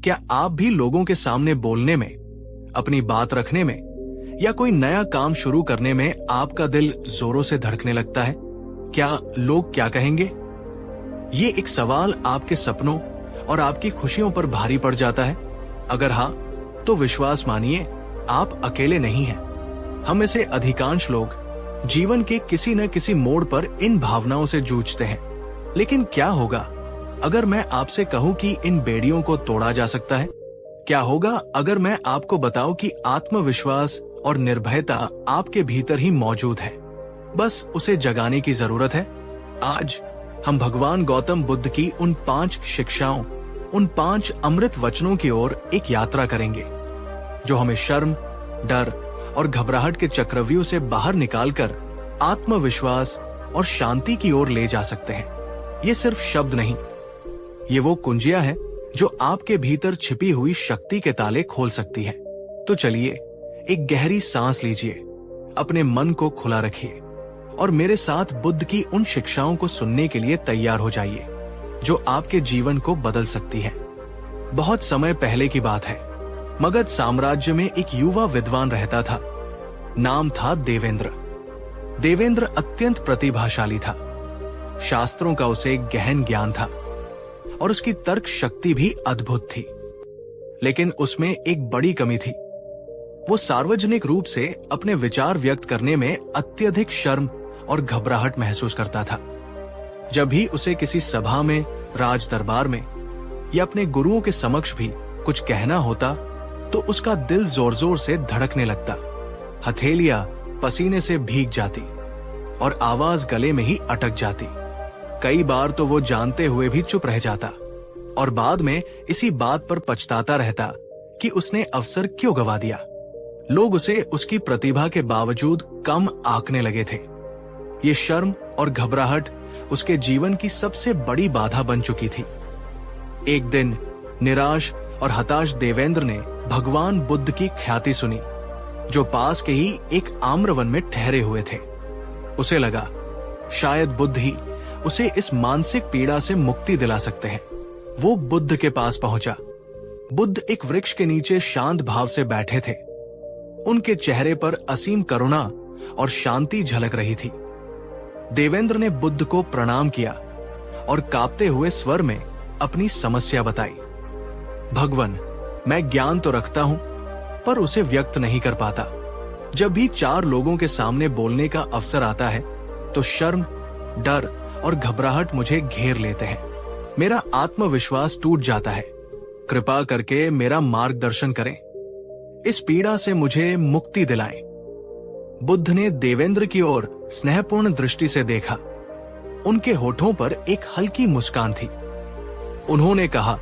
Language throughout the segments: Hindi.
क्या आप भी लोगों के सामने बोलने में, अपनी बात रखने में या कोई नया काम शुरू करने में आपका दिल जोरों से धड़कने लगता है? क्या लोग क्या कहेंगे? ये एक सवाल आपके सपनों और आपकी खुशियों पर भारी पड़ जाता है? अगर हाँ, तो विश्वास मानिए, आप अकेले नहीं हैं। हम में से अधिकांश लोग जीवन के किसी न किसी मोड़ पर इन भावनाओं से जूझते हैं। लेकिन क्या होगा अगर मैं आपसे कहूं कि इन बेड़ियों को तोड़ा जा सकता है? क्या होगा अगर मैं आपको बताऊं कि आत्मविश्वास और निर्भयता आपके भीतर ही मौजूद है, बस उसे जगाने की जरूरत है? आज हम भगवान गौतम बुद्ध की उन 5 शिक्षाओं, उन 5 अमृत वचनों की ओर एक यात्रा करेंगे, जो हमें शर्म, डर और घबराहट के चक्रव्यूह से बाहर निकालकर आत्मविश्वास और शांति की ओर ले जा सकते हैं। ये सिर्फ शब्द नहीं, ये वो कुंजियां हैं जो आपके भीतर छिपी हुई शक्ति के ताले खोल सकती है। तो चलिए, एक गहरी सांस लीजिए, अपने मन को खुला रखिए और मेरे साथ बुद्ध की उन शिक्षाओं को सुनने के लिए तैयार हो जाइए, जो आपके जीवन को बदल सकती है। बहुत समय पहले की बात है। मगध साम्राज्य में एक युवा विद्वान रहता था। नाम था देवेंद्र। देवेंद्र अत्यंत प्रतिभाशाली था। शास्त्रों का उसे गहन ज्ञान था और उसकी तर्क शक्ति भी अद्भुत थी। लेकिन उसमें एक बड़ी कमी थी। वो सार्वजनिक रूप से अपने विचार व्यक्त करने में अत्यधिक शर्म और घबराहट महसूस करता था। जब भी उसे किसी सभा में, राज दरबार में या अपने गुरुओं के समक्ष भी कुछ कहना होता, तो उसका दिल जोर जोर से धड़कने लगता, हथेलियां पसीने से भीग जाती और आवाज गले में ही अटक जाती। कई बार तो वो जानते हुए भी चुप रह जाता और बाद में इसी बात पर पछताता रहता कि उसने अवसर क्यों गवा दिया। लोग उसे उसकी प्रतिभा के बावजूद कम आंकने लगे थे। ये शर्म और घबराहट उसके जीवन की सबसे बड़ी बाधा बन चुकी थी। एक दिन निराश और हताश देवेंद्र ने भगवान बुद्ध की ख्याति सुनी, जो पास के ही एक आम्रवन में ठहरे हुए थे। उसे लगा शायद बुद्ध ही उसे इस मानसिक पीड़ा से मुक्ति दिला सकते हैं। वो बुद्ध के पास पहुंचा। बुद्ध एक वृक्ष के नीचे शांत भाव से बैठे थे। उनके चेहरे पर असीम करुणा और शांति झलक रही थी। देवेंद्र ने बुद्ध को प्रणाम किया और कांपते हुए स्वर में अपनी समस्या बताई। भगवान, मैं ज्ञान तो रखता हूं, पर उसे व्यक्त नहीं कर पाता। जब भी 4 लोगों के सामने बोलने का अवसर आता है, तो शर्म, डर और घबराहट मुझे घेर लेते हैं। मेरा आत्मविश्वास टूट जाता है। कृपा करके मेरा मार्गदर्शन करें। इस पीड़ा से मुझे मुक्ति दिलाएं। बुद्ध ने देवेंद्र की ओर स्नेहपूर्ण दृष्टि से देखा। उनके होठों पर एक हल्की मुस्कान थी। उन्होंने कहा,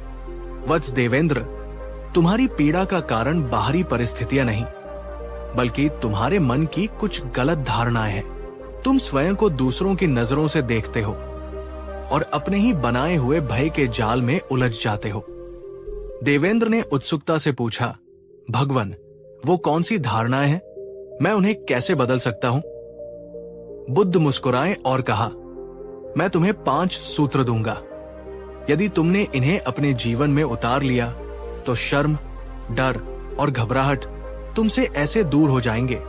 वत्स देवेंद्र, तुम्हारी पीड़ा का कारण बाहरी परिस्थितियां नहीं, बल्कि तुम्हारे मन की कुछ गलत धारणाएं हैं। तुम स्वयं को दूसरों की नजरों से देखते हो और अपने ही बनाए हुए भय के जाल में उलझ जाते हो। देवेंद्र ने उत्सुकता से पूछा, भगवान, वो कौन सी धारणाएं हैं? मैं उन्हें कैसे बदल सकता हूं? बुद्ध मुस्कुराए और कहा, मैं तुम्हें 5 सूत्र दूंगा। यदि तुमने इन्हें अपने जीवन में उतार लिया, तो शर्म, डर और घबराहट तुमसे ऐसे दूर हो जाएंगे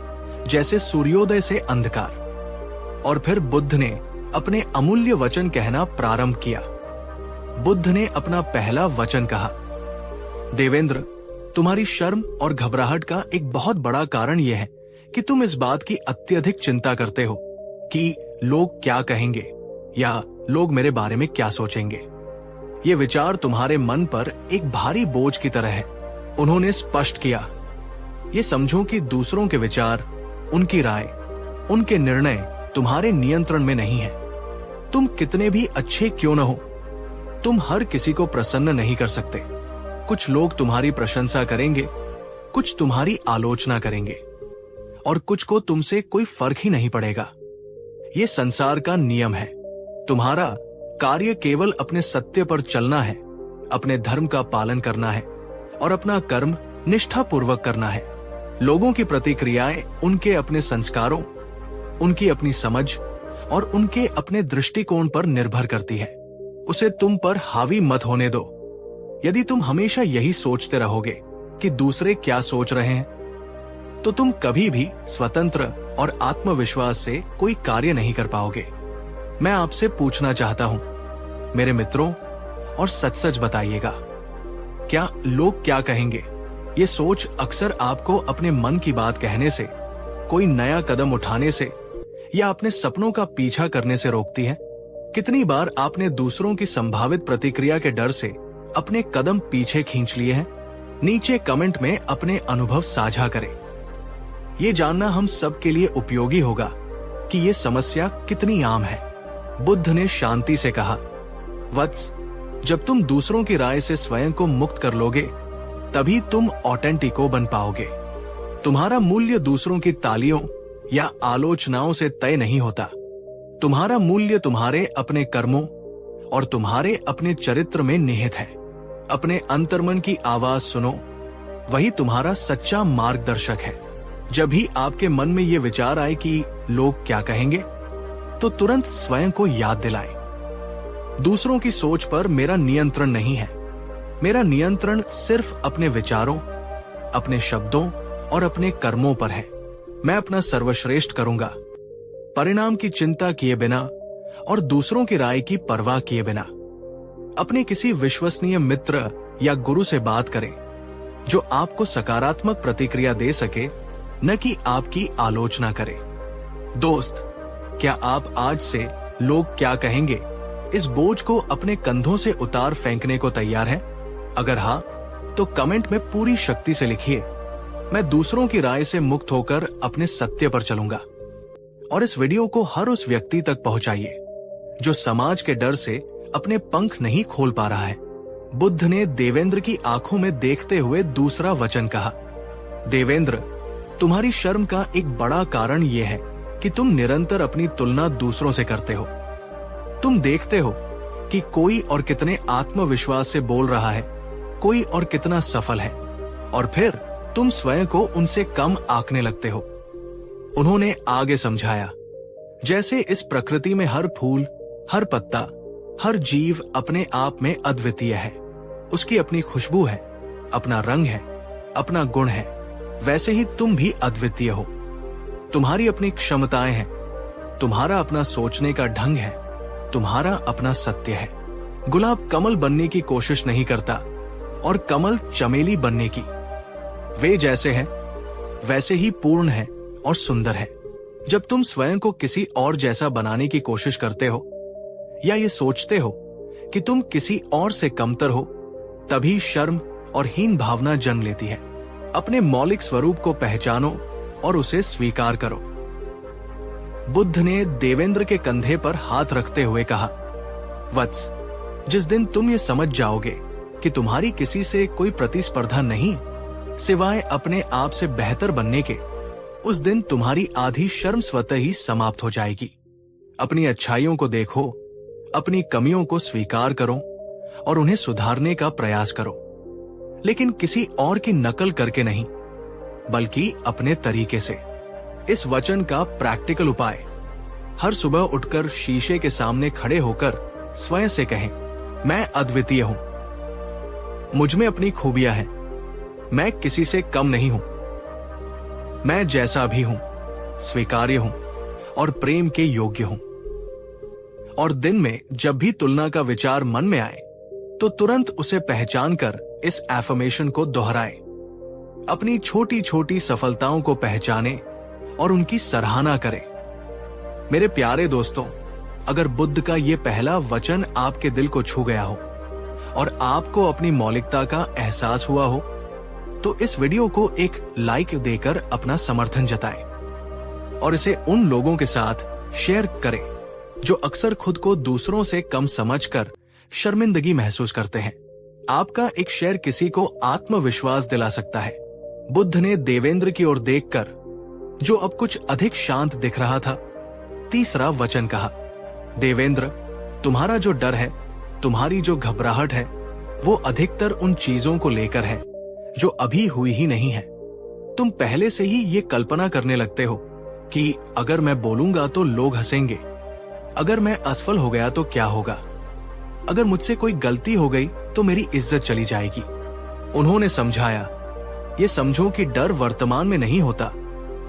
जैसे सूर्योदय से अंधकार। और फिर बुद्ध ने अपने अमूल्य वचन कहना प्रारंभ किया। बुद्ध ने अपना पहला वचन कहा, देवेंद्र, तुम्हारी शर्म और घबराहट का एक बहुत बड़ा कारण यह है कि तुम इस बात की अत्यधिक चिंता करते हो कि लोग क्या कहेंगे या लोग मेरे बारे में क्या सोचेंगे। ये विचार तुम्हारे मन पर एक भारी बोझ की तरह है। उन्होंने स्पष्ट किया, ये समझो कि दूसरों के विचार, उनकी राय, उनके निर्णय तुम्हारे नियंत्रण में नहीं है। तुम कितने भी अच्छे क्यों न हो, तुम हर किसी को प्रसन्न नहीं कर सकते। कुछ लोग तुम्हारी प्रशंसा करेंगे, कुछ तुम्हारी आलोचना करेंगे और कुछ को तुमसे कोई फर्क ही नहीं पड़ेगा। ये संसार का नियम है। तुम्हारा कार्य केवल अपने सत्य पर चलना है, अपने धर्म का पालन करना है और अपना कर्म निष्ठापूर्वक करना है। लोगों की प्रतिक्रियाएं उनके अपने संस्कारों, उनकी अपनी समझ और उनके अपने दृष्टिकोण पर निर्भर करती है। उसे तुम पर हावी मत होने दो। यदि तुम हमेशा यही सोचते रहोगे कि दूसरे क्या सोच रहे हैं, तो तुम कभी भी स्वतंत्र और आत्मविश्वास से कोई कार्य नहीं कर पाओगे। मैं आपसे पूछना चाहता हूं, मेरे मित्रों, और सच सच बताइएगा, क्या लोग क्या कहेंगे ये सोच अक्सर आपको अपने मन की बात कहने से, कोई नया कदम उठाने से या अपने सपनों का पीछा करने से रोकती है? कितनी बार आपने दूसरों की संभावित प्रतिक्रिया के डर से अपने कदम पीछे खींच लिए हैं? नीचे कमेंट में अपने अनुभव साझा करें। ये जानना हम सब के लिए उपयोगी होगा कि ये समस्या कितनी आम है। बुद्ध ने शांति से कहा, वत्स, जब तुम दूसरों की राय से स्वयं को मुक्त कर लोगे, तभी तुम ऑथेंटिको बन पाओगे। तुम्हारा मूल्य दूसरों की तालियों या आलोचनाओं से तय नहीं होता। तुम्हारा मूल्य तुम्हारे अपने कर्मों और तुम्हारे अपने चरित्र में निहित है। अपने अंतर्मन की आवाज सुनो, वही तुम्हारा सच्चा मार्गदर्शक है। जब भी आपके मन में ये विचार आए कि लोग क्या कहेंगे, तो तुरंत स्वयं को याद दिलाएं, दूसरों की सोच पर मेरा नियंत्रण नहीं है। मेरा नियंत्रण सिर्फ अपने विचारों, अपने शब्दों और अपने कर्मों पर है। मैं अपना सर्वश्रेष्ठ करूंगा, परिणाम की चिंता किए बिना और दूसरों की राय की परवाह किए बिना। अपने किसी विश्वसनीय मित्र या गुरु से बात करें जो आपको सकारात्मक प्रतिक्रिया दे सके, न कि आपकी आलोचना करे। दोस्त, क्या आप आज से लोग क्या कहेंगे इस बोझ को अपने कंधों से उतार फेंकने को तैयार हैं? अगर हाँ, तो कमेंट में पूरी शक्ति से लिखिए, मैं दूसरों की राय से मुक्त होकर अपने सत्य पर चलूंगा। और इस वीडियो को हर उस व्यक्ति तक पहुंचाइए जो समाज के डर से अपने पंख नहीं खोल पा रहा है। बुद्ध ने देवेंद्र की आंखों में देखते हुए दूसरा वचन कहा, देवेंद्र, तुम्हारी शर्म का एक बड़ा कारण यह है कि तुम निरंतर अपनी तुलना दूसरों से करते हो। तुम देखते हो कि कोई और कितने आत्मविश्वास से बोल रहा है, कोई और कितना सफल है, और फिर तुम स्वयं को उनसे कम आंकने लगते हो। उन्होंने आगे समझाया, जैसे इस प्रकृति में हर फूल, हर पत्ता, हर जीव अपने आप में अद्वितीय है। उसकी अपनी खुशबू है, अपना रंग है, अपना गुण है। वैसे ही तुम भी अद्वितीय हो। तुम्हारी अपनी क्षमताएं हैं, तुम्हारा अपना सोचने का ढंग है, तुम्हारा अपना सत्य है। गुलाब कमल बनने की कोशिश नहीं करता और कमल चमेली बनने की। वे जैसे हैं वैसे ही पूर्ण है और सुंदर है। जब तुम स्वयं को किसी और जैसा बनाने की कोशिश करते हो या ये सोचते हो कि तुम किसी और से कमतर हो, तभी शर्म और हीन भावना जन्म लेती है। अपने मौलिक स्वरूप को पहचानो और उसे स्वीकार करो। बुद्ध ने देवेंद्र के कंधे पर हाथ रखते हुए कहा, वत्स, जिस दिन तुम ये समझ जाओगे कि तुम्हारी किसी से कोई प्रतिस्पर्धा नहीं सिवाय अपने आप से बेहतर बनने के, उस दिन तुम्हारी आधी शर्म स्वतः ही समाप्त हो जाएगी। अपनी अच्छाइयों को देखो, अपनी कमियों को स्वीकार करो और उन्हें सुधारने का प्रयास करो, लेकिन किसी और की नकल करके नहीं, बल्कि अपने तरीके से। इस वचन का प्रैक्टिकल उपाय, हर सुबह उठकर शीशे के सामने खड़े होकर स्वयं से कहें, मैं अद्वितीय हूं, मुझ में अपनी खूबियां हैं, मैं किसी से कम नहीं हूं, मैं जैसा भी हूं स्वीकार्य हूं और प्रेम के योग्य हूं। और दिन में जब भी तुलना का विचार मन में आए, तो तुरंत उसे पहचान कर इस एफर्मेशन को दोहराए। अपनी छोटी छोटी सफलताओं को पहचाने और उनकी सराहना करें। मेरे प्यारे दोस्तों, अगर बुद्ध का ये पहला वचन आपके दिल को छू गया हो और आपको अपनी मौलिकता का एहसास हुआ हो, तो इस वीडियो को एक लाइक देकर अपना समर्थन जताएं और इसे उन लोगों के साथ शेयर करें जो अक्सर खुद को दूसरों से कम समझकर शर्मिंदगी महसूस करते हैं। आपका एक शेयर किसी को आत्मविश्वास दिला सकता है। बुद्ध ने देवेंद्र की ओर देखकर, जो अब कुछ अधिक शांत दिख रहा था, तीसरा वचन कहा, देवेंद्र, तुम्हारा जो डर है, तुम्हारी जो घबराहट है, वो अधिकतर उन चीजों को लेकर है जो अभी हुई ही नहीं है। तुम पहले से ही ये कल्पना करने लगते हो कि अगर मैं बोलूंगा तो लोग हंसेंगे, अगर मैं असफल हो गया तो क्या होगा, अगर मुझसे कोई गलती हो गई तो मेरी इज्जत चली जाएगी। उन्होंने समझाया, ये समझो कि डर वर्तमान में नहीं होता,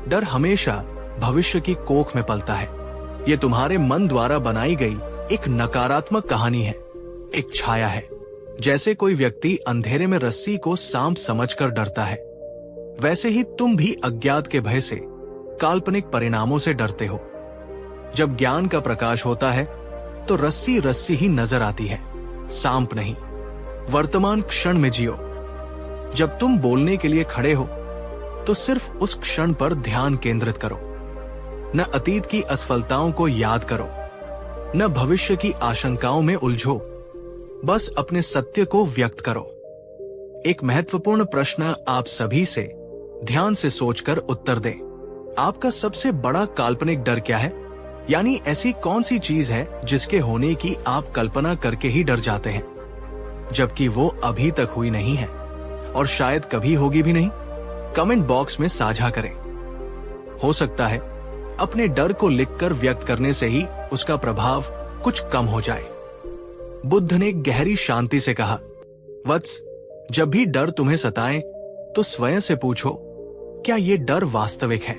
डर हमेशा भविष्य की कोख में पलता है। ये तुम्हारे मन द्वारा बनाई गई एक नकारात्मक कहानी है, एक छाया है। जैसे कोई व्यक्ति अंधेरे में रस्सी को सांप समझकर डरता है, वैसे ही तुम भी अज्ञात के भय से, काल्पनिक परिणामों से डरते हो। जब ज्ञान का प्रकाश होता है तो रस्सी रस्सी ही नजर आती है, सांप नहीं। वर्तमान क्षण में जियो। जब तुम बोलने के लिए खड़े हो तो सिर्फ उस क्षण पर ध्यान केंद्रित करो। न अतीत की असफलताओं को याद करो, न भविष्य की आशंकाओं में उलझो, बस अपने सत्य को व्यक्त करो। एक महत्वपूर्ण प्रश्न आप सभी से ध्यान से सोचकर उत्तर दें। आपका सबसे बड़ा काल्पनिक डर क्या है? यानी ऐसी कौन सी चीज है जिसके होने की आप कल्पना करके ही डर जाते हैं, जबकि वो अभी तक हुई नहीं है और शायद कभी होगी भी नहीं? कमेंट बॉक्स में साझा करें। हो सकता है अपने डर को लिखकर व्यक्त करने से ही उसका प्रभाव कुछ कम हो जाए। बुद्ध ने गहरी शांति से कहा, वत्स, जब भी डर तुम्हें सताए तो स्वयं से पूछो, क्या ये डर वास्तविक है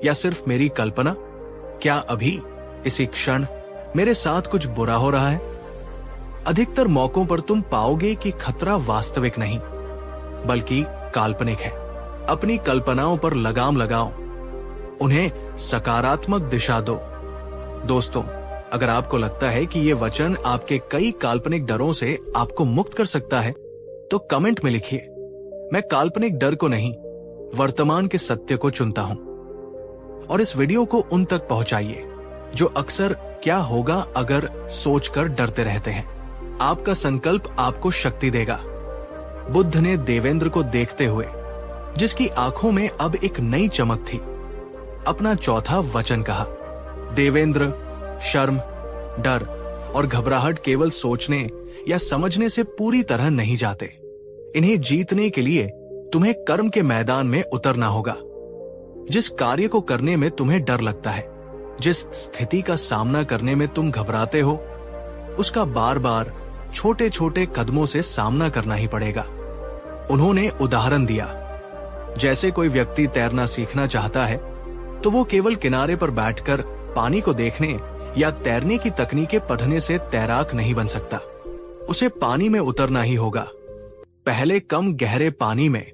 या सिर्फ मेरी कल्पना? क्या अभी इसी क्षण मेरे साथ कुछ बुरा हो रहा है? अधिकतर मौकों पर तुम पाओगे कि खतरा वास्तविक नहीं बल्कि काल्पनिक है। अपनी कल्पनाओं पर लगाम लगाओ, उन्हें सकारात्मक दिशा दो। दोस्तों, अगर आपको लगता है कि ये वचन आपके कई काल्पनिक डरों से आपको मुक्त कर सकता है तो कमेंट में लिखिए, मैं काल्पनिक डर को नहीं, वर्तमान के सत्य को चुनता हूं। और इस वीडियो को उन तक पहुंचाइए जो अक्सर क्या होगा अगर सोचकर डरते रहते हैं। आपका संकल्प आपको शक्ति देगा। बुद्ध ने देवेंद्र को देखते हुए, जिसकी आंखों में अब एक नई चमक थी, अपना चौथा वचन कहा। देवेंद्र, शर्म, डर और घबराहट केवल सोचने या समझने से पूरी तरह नहीं जाते। इन्हें जीतने के लिए तुम्हें कर्म के मैदान में उतरना होगा। जिस कार्य को करने में तुम्हें डर लगता है, जिस स्थिति का सामना करने में तुम घबराते हो, उसका बार बार छोटे छोटे कदमों से सामना करना ही पड़ेगा। उन्होंने उदाहरण दिया, जैसे कोई व्यक्ति तैरना सीखना चाहता है तो वो केवल किनारे पर बैठकर पानी को देखने या तैरने की तकनीकें पढ़ने से तैराक नहीं बन सकता। उसे पानी में उतरना ही होगा। पहले कम गहरे पानी में,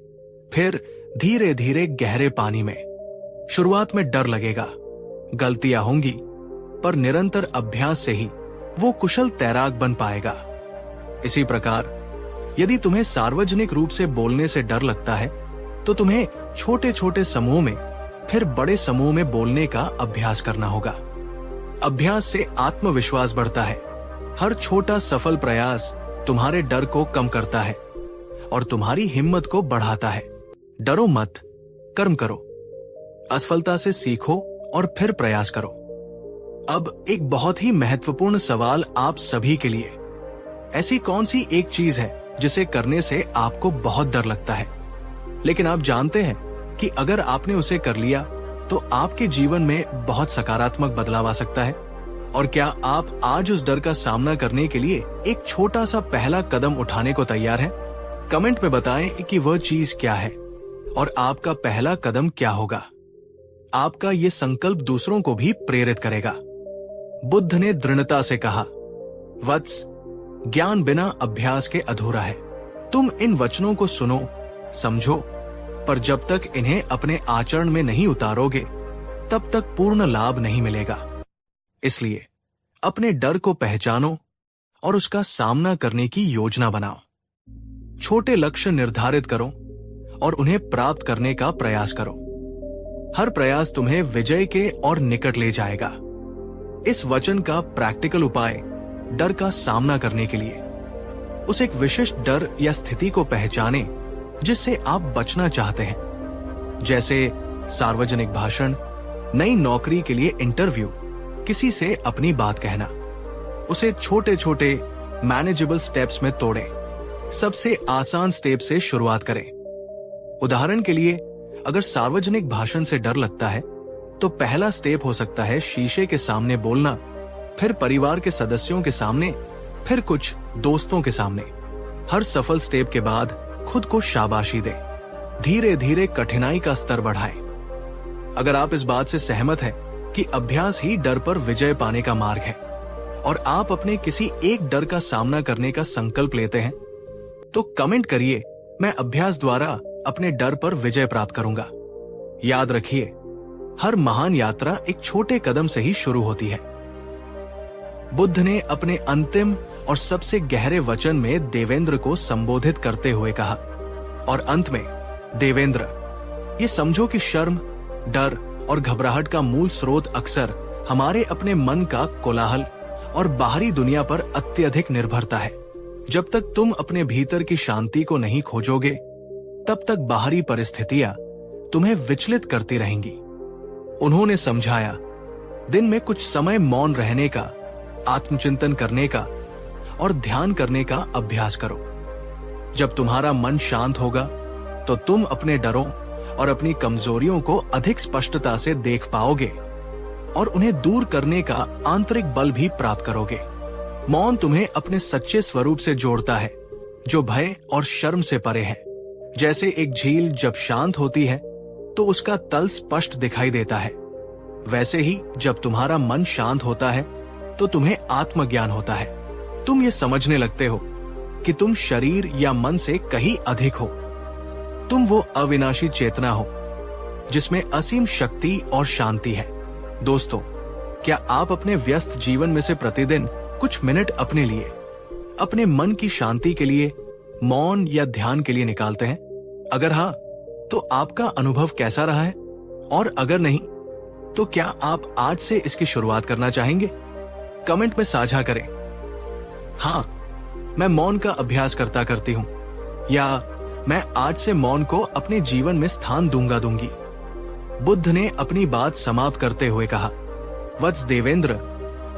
फिर धीरे धीरे गहरे पानी में। शुरुआत में डर लगेगा, गलतियां होंगी, पर निरंतर अभ्यास से ही वो कुशल तैराक बन पाएगा। इसी प्रकार यदि तुम्हें सार्वजनिक रूप से बोलने से डर लगता है तो तुम्हें छोटे छोटे समूह में, फिर बड़े समूह में बोलने का अभ्यास करना होगा। अभ्यास से आत्मविश्वास बढ़ता है। हर छोटा सफल प्रयास तुम्हारे डर को कम करता है और तुम्हारी हिम्मत को बढ़ाता है। डरो मत, कर्म करो, असफलता से सीखो और फिर प्रयास करो। अब एक बहुत ही महत्वपूर्ण सवाल आप सभी के लिए, ऐसी कौन सी एक चीज है जिसे करने से आपको बहुत डर लगता है, लेकिन आप जानते हैं कि अगर आपने उसे कर लिया तो आपके जीवन में बहुत सकारात्मक बदलाव आ सकता है? और क्या आप आज उस डर का सामना करने के लिए एक छोटा सा पहला कदम उठाने को तैयार हैं? कमेंट में बताएं कि वह चीज क्या है और आपका पहला कदम क्या होगा। आपका ये संकल्प दूसरों को भी प्रेरित करेगा। बुद्ध ने दृढ़ता से कहा, वत्स, ज्ञान बिना अभ्यास के अधूरा है। तुम इन वचनों को सुनो, समझो, पर जब तक इन्हें अपने आचरण में नहीं उतारोगे तब तक पूर्ण लाभ नहीं मिलेगा। इसलिए अपने डर को पहचानो और उसका सामना करने की योजना बनाओ। छोटे लक्ष्य निर्धारित करो और उन्हें प्राप्त करने का प्रयास करो। हर प्रयास तुम्हें विजय के और निकट ले जाएगा। इस वचन का प्रैक्टिकल उपाय डर का सामना करने के लिए, उस एक विशिष्ट डर या स्थिति को पहचाने जिससे आप बचना चाहते हैं, जैसे सार्वजनिक भाषण, नई नौकरी के लिए इंटरव्यू, किसी से अपनी बात कहना। उसे छोटे छोटे मैनेजेबल स्टेप्स में तोड़ें। सबसे आसान स्टेप से शुरुआत करें। उदाहरण के लिए, अगर सार्वजनिक भाषण से डर लगता है तो पहला स्टेप हो सकता है शीशे के सामने बोलना, फिर परिवार के सदस्यों के सामने, फिर कुछ दोस्तों के सामने। हर सफल स्टेप के बाद खुद को शाबाशी दे। धीरे धीरे कठिनाई का स्तर बढ़ाए। अगर आप इस बात से सहमत हैं कि अभ्यास ही डर पर विजय पाने का मार्ग है और आप अपने किसी एक डर का सामना करने का संकल्प लेते हैं, तो कमेंट करिए, मैं अभ्यास द्वारा अपने डर पर विजय प्राप्त करूंगा। याद रखिए, हर महान यात्रा एक छोटे कदम से ही शुरू होती है। बुद्ध ने अपने अंतिम और सबसे गहरे वचन में देवेंद्र को संबोधित करते हुए कहा, और अंत में, देवेंद्र, ये समझो कि शर्म, डर और घबराहट का मूल स्रोत अक्सर हमारे अपने मन का कोलाहल और बाहरी दुनिया पर अत्यधिक निर्भरता है। जब तक तुम अपने भीतर की शांति को नहीं खोजोगे, तब तक बाहरी परिस्थितियां तुम्हें विचलित करती रहेंगी। उन्होंने समझाया, दिन में कुछ समय मौन रहने का, आत्मचिंतन करने का और ध्यान करने का अभ्यास करो। जब तुम्हारा मन शांत होगा, तो तुम अपने डरों और अपनी कमजोरियों को अधिक स्पष्टता से देख पाओगे और उन्हें दूर करने का आंतरिक बल भी प्राप्त करोगे। मौन तुम्हें अपने सच्चे स्वरूप से जोड़ता है, जो भय और शर्म से परे है। जैसे एक झील जब शांत होती है तो उसका तल स्पष्ट दिखाई देता है, वैसे ही जब तुम्हारा मन शांत होता है तो तुम्हें आत्मज्ञान होता है। तुम ये समझने लगते हो कि तुम शरीर या मन से कहीं अधिक हो। तुम वो अविनाशी चेतना हो जिसमें असीम शक्ति और शांति है। दोस्तों, क्या आप अपने व्यस्त जीवन में से प्रतिदिन कुछ मिनट अपने लिए, अपने मन की शांति के लिए, मौन या ध्यान के लिए निकालते हैं? अगर हाँ, तो आपका अनुभव कैसा रहा है? और अगर नहीं, तो क्या आप आज से इसकी शुरुआत करना चाहेंगे? कमेंट में साझा करें। हाँ, मैं मौन का अभ्यास करता करती हूँ, या मैं आज से मौन को अपने जीवन में स्थान दूंगी। बुद्ध ने अपनी बात समाप्त करते हुए कहा, वत्स देवेंद्र,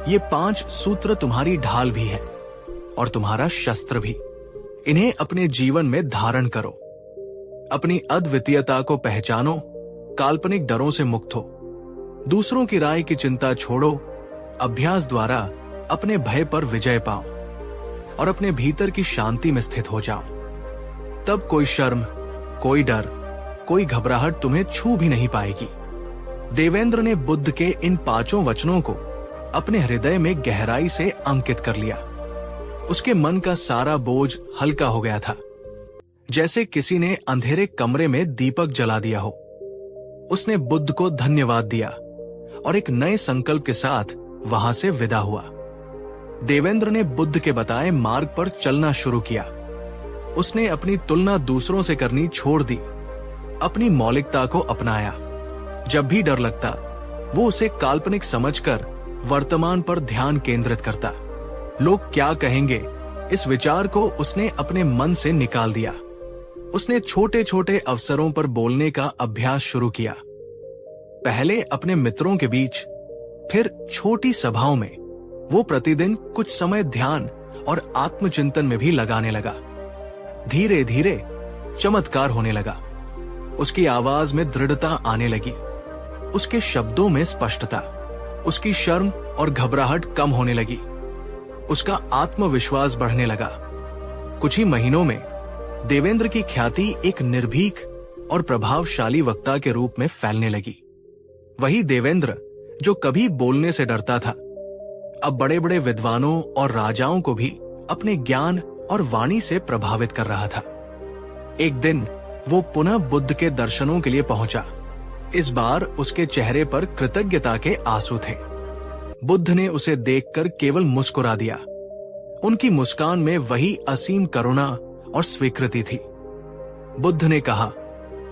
ये 5 सूत्र तुम्हारी ढाल भी है और तुम्हारा शस्त्र भी। इन्हें अपने जीवन में धारण करो। अपनी अद्वितीयता को पहचानो, काल्पनिक डरों से मुक्त हो, दूसरों की राय की चिंता छोड़ो, अभ्यास द्वारा अपने भय पर विजय पाओ और अपने भीतर की शांति में स्थित हो जाओ। तब कोई शर्म, कोई डर, कोई घबराहट तुम्हें छू भी नहीं पाएगी। देवेंद्र ने बुद्ध के इन 5 वचनों को अपने हृदय में गहराई से अंकित कर लिया। उसके मन का सारा बोझ हल्का हो गया था, जैसे किसी ने अंधेरे कमरे में दीपक जला दिया हो। उसने बुद्ध को धन्यवाद दिया और एक नए संकल्प के साथ वहां से विदा हुआ। देवेंद्र ने बुद्ध के बताए मार्ग पर चलना शुरू किया। उसने अपनी तुलना दूसरों से करनी छोड़ दी, अपनी मौलिकता को अपनाया। जब भी डर लगता, वो उसे काल्पनिक समझकर वर्तमान पर ध्यान केंद्रित करता। लोग क्या कहेंगे, इस विचार को उसने अपने मन से निकाल दिया। उसने छोटे छोटे अवसरों पर बोलने का अभ्यास शुरू किया। पहले अपने मित्रों के बीच, फिर छोटी सभाओं में। वो प्रतिदिन कुछ समय ध्यान और आत्मचिंतन में भी लगाने लगा। धीरे धीरे चमत्कार होने लगा। उसकी आवाज में दृढ़ता आने लगी, उसके शब्दों में स्पष्टता। उसकी शर्म और घबराहट कम होने लगी, उसका आत्मविश्वास बढ़ने लगा। कुछ ही महीनों में देवेंद्र की ख्याति एक निर्भीक और प्रभावशाली वक्ता के रूप में फैलने लगी। वही देवेंद्र जो कभी बोलने से डरता था, अब बड़े बड़े विद्वानों और राजाओं को भी अपने ज्ञान और वाणी से प्रभावित कर रहा था। एक दिन वो पुनः बुद्ध के दर्शनों के लिए पहुंचा। इस बार उसके चेहरे पर कृतज्ञता के आंसू थे। बुद्ध ने उसे देखकर केवल मुस्कुरा दिया। उनकी मुस्कान में वही असीम करुणा और स्वीकृति थी। बुद्ध ने कहा,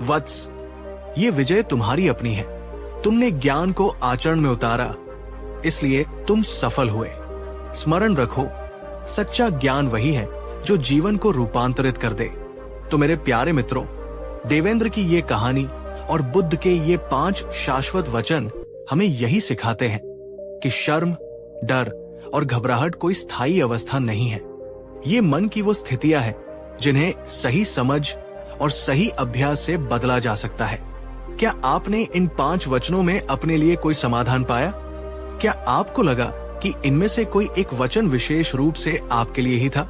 वत्स, ये विजय तुम्हारी अपनी है। तुमने ज्ञान को आचरण में उतारा, इसलिए तुम सफल हुए। स्मरण रखो, सच्चा ज्ञान वही है जो जीवन को रूपांतरित कर दे। तो मेरे प्यारे मित्रों, देवेंद्र की ये कहानी और बुद्ध के ये 5 शाश्वत वचन हमें यही सिखाते हैं कि शर्म, डर और घबराहट कोई स्थायी अवस्था नहीं है। ये मन की वो स्थितियां हैं जिन्हें सही समझ और सही अभ्यास से बदला जा सकता है। क्या आपने इन 5 वचनों में अपने लिए कोई समाधान पाया? क्या आपको लगा कि इनमें से कोई एक वचन विशेष रूप से आपके लिए ही था?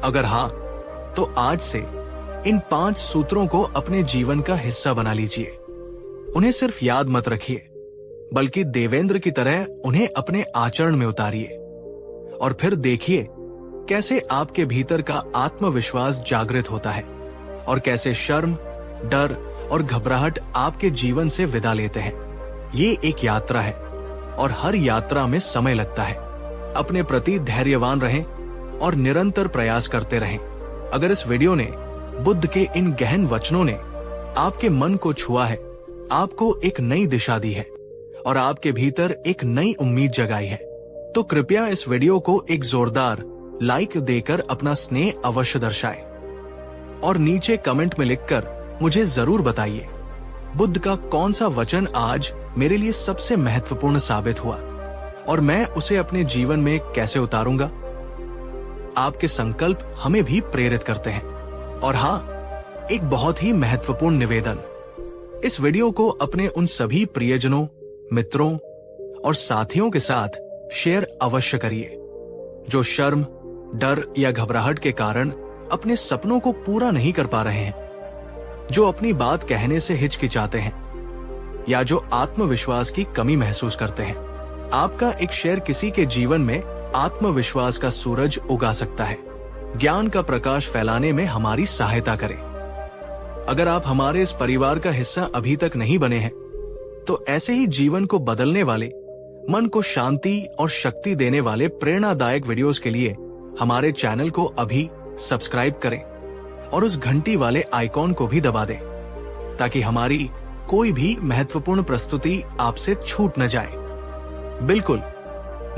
अगर हाँ, तो आज से इन 5 सूत्रों को अपने जीवन का हिस्सा बना लीजिए। उन्हें सिर्फ याद मत रखिए, बल्कि देवेंद्र की तरह उन्हें अपने आचरण में उतारिए और फिर देखिए कैसे आपके भीतर का आत्मविश्वास जागृत होता है और कैसे शर्म, डर और घबराहट आपके जीवन से विदा लेते हैं। ये एक यात्रा है और हर यात्रा में समय लगता है। अपने प्रति धैर्यवान रहें और निरंतर प्रयास करते रहें। अगर इस वीडियो ने, बुद्ध के इन गहन वचनों ने आपके मन को छुआ है, आपको एक नई दिशा दी है और आपके भीतर एक नई उम्मीद जगाई है, तो कृपया इस वीडियो को एक जोरदार लाइक देकर अपना स्नेह अवश्य दर्शाएं और नीचे कमेंट में लिखकर मुझे जरूर बताइए बुद्ध का कौन सा वचन आज मेरे लिए सबसे महत्वपूर्ण साबित हुआ और मैं उसे अपने जीवन में कैसे उतारूंगा। आपके संकल्प हमें भी प्रेरित करते हैं। और हाँ, एक बहुत ही महत्वपूर्ण निवेदन, इस वीडियो को अपने उन सभी प्रियजनों, मित्रों और साथियों के साथ शेयर अवश्य करिए जो शर्म, डर या घबराहट के कारण अपने सपनों को पूरा नहीं कर पा रहे हैं, जो अपनी बात कहने से हिचकिचाते हैं या जो आत्मविश्वास की कमी महसूस करते हैं। आपका एक शेयर किसी के जीवन में आत्मविश्वास का सूरज उगा सकता है, ज्ञान का प्रकाश फैलाने में हमारी सहायता करें। अगर आप हमारे इस परिवार का हिस्सा अभी तक नहीं बने हैं, तो ऐसे ही जीवन को बदलने वाले, मन को शांति और शक्ति देने वाले प्रेरणादायक वीडियोस के लिए हमारे चैनल को अभी सब्सक्राइब करें और उस घंटी वाले आइकॉन को भी दबा दें ताकि हमारी कोई भी महत्वपूर्ण प्रस्तुति आपसे छूट न जाए। बिल्कुल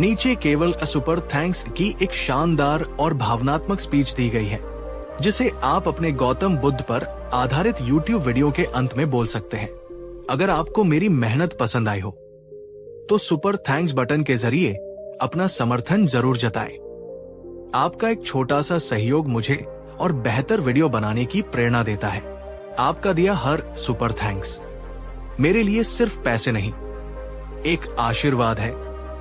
नीचे केवल अ सुपर थैंक्स की एक शानदार और भावनात्मक स्पीच दी गई है, जिसे आप अपने गौतम बुद्ध पर आधारित YouTube वीडियो के अंत में बोल सकते हैं। अगर आपको मेरी मेहनत पसंद आई हो तो सुपर थैंक्स बटन के जरिए अपना समर्थन जरूर जताएं। आपका एक छोटा सा सहयोग मुझे और बेहतर वीडियो बनाने की प्रेरणा देता है। आपका दिया हर सुपर थैंक्स मेरे लिए सिर्फ पैसे नहीं, एक आशीर्वाद है,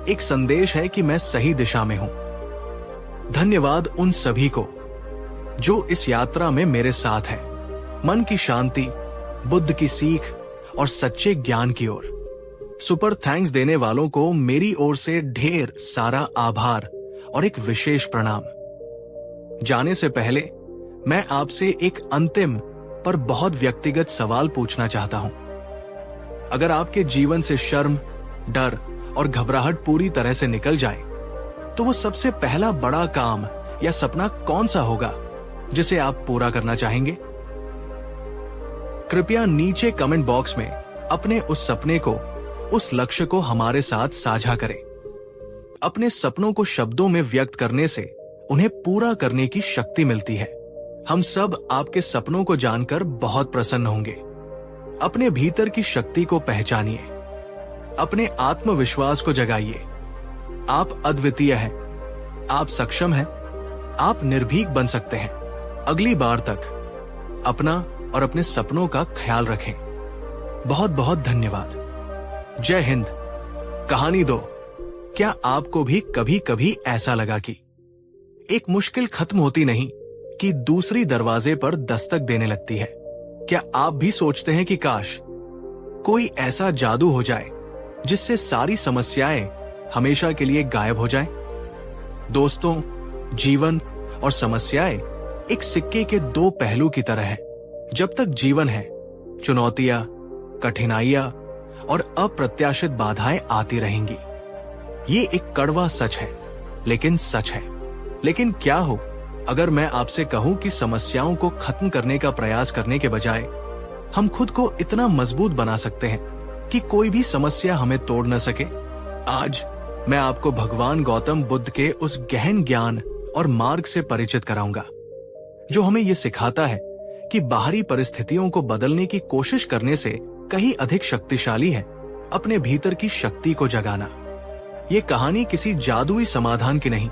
एक संदेश है कि मैं सही दिशा में हूं। धन्यवाद उन सभी को जो इस यात्रा में मेरे साथ है, मन की शांति, बुद्ध की सीख और सच्चे ज्ञान की ओर। सुपर थैंक्स देने वालों को मेरी ओर से ढेर सारा आभार और एक विशेष प्रणाम। जाने से पहले मैं आपसे एक अंतिम पर बहुत व्यक्तिगत सवाल पूछना चाहता हूं। अगर आपके जीवन से शर्म, डर और घबराहट पूरी तरह से निकल जाए, तो वो सबसे पहला बड़ा काम या सपना कौन सा होगा जिसे आप पूरा करना चाहेंगे? कृपया नीचे कमेंट बॉक्स में अपने उस सपने को, उस लक्ष्य को हमारे साथ साझा करें। अपने सपनों को शब्दों में व्यक्त करने से उन्हें पूरा करने की शक्ति मिलती है। हम सब आपके सपनों को जानकर बहुत प्रसन्न होंगे। अपने भीतर की शक्ति को पहचानिए, अपने आत्मविश्वास को जगाइए। आप अद्वितीय हैं, आप सक्षम हैं, आप निर्भीक बन सकते हैं। अगली बार तक अपना और अपने सपनों का ख्याल रखें। बहुत बहुत धन्यवाद। जय हिंद। कहानी 2। क्या आपको भी कभी कभी ऐसा लगा कि एक मुश्किल खत्म होती नहीं कि दूसरी दरवाजे पर दस्तक देने लगती है? क्या आप भी सोचते हैं कि काश कोई ऐसा जादू हो जाए जिससे सारी समस्याएं हमेशा के लिए गायब हो जाएं? दोस्तों, जीवन और समस्याएं एक सिक्के के 2 पहलू की तरह है। जब तक जीवन है, चुनौतियां, कठिनाइयां और अप्रत्याशित बाधाएं आती रहेंगी। ये एक कड़वा सच है, लेकिन सच है। लेकिन क्या हो अगर मैं आपसे कहूं कि समस्याओं को खत्म करने का प्रयास करने के बजाय हम खुद को इतना मजबूत बना सकते हैं कि कोई भी समस्या हमें तोड़ न सके? आज मैं आपको भगवान गौतम बुद्ध के उस गहन ज्ञान और मार्ग से परिचित कराऊंगा, जो हमें ये सिखाता है कि बाहरी परिस्थितियों को बदलने की कोशिश करने से कहीं अधिक शक्तिशाली है अपने भीतर की शक्ति को जगाना। ये कहानी किसी जादुई समाधान की नहीं,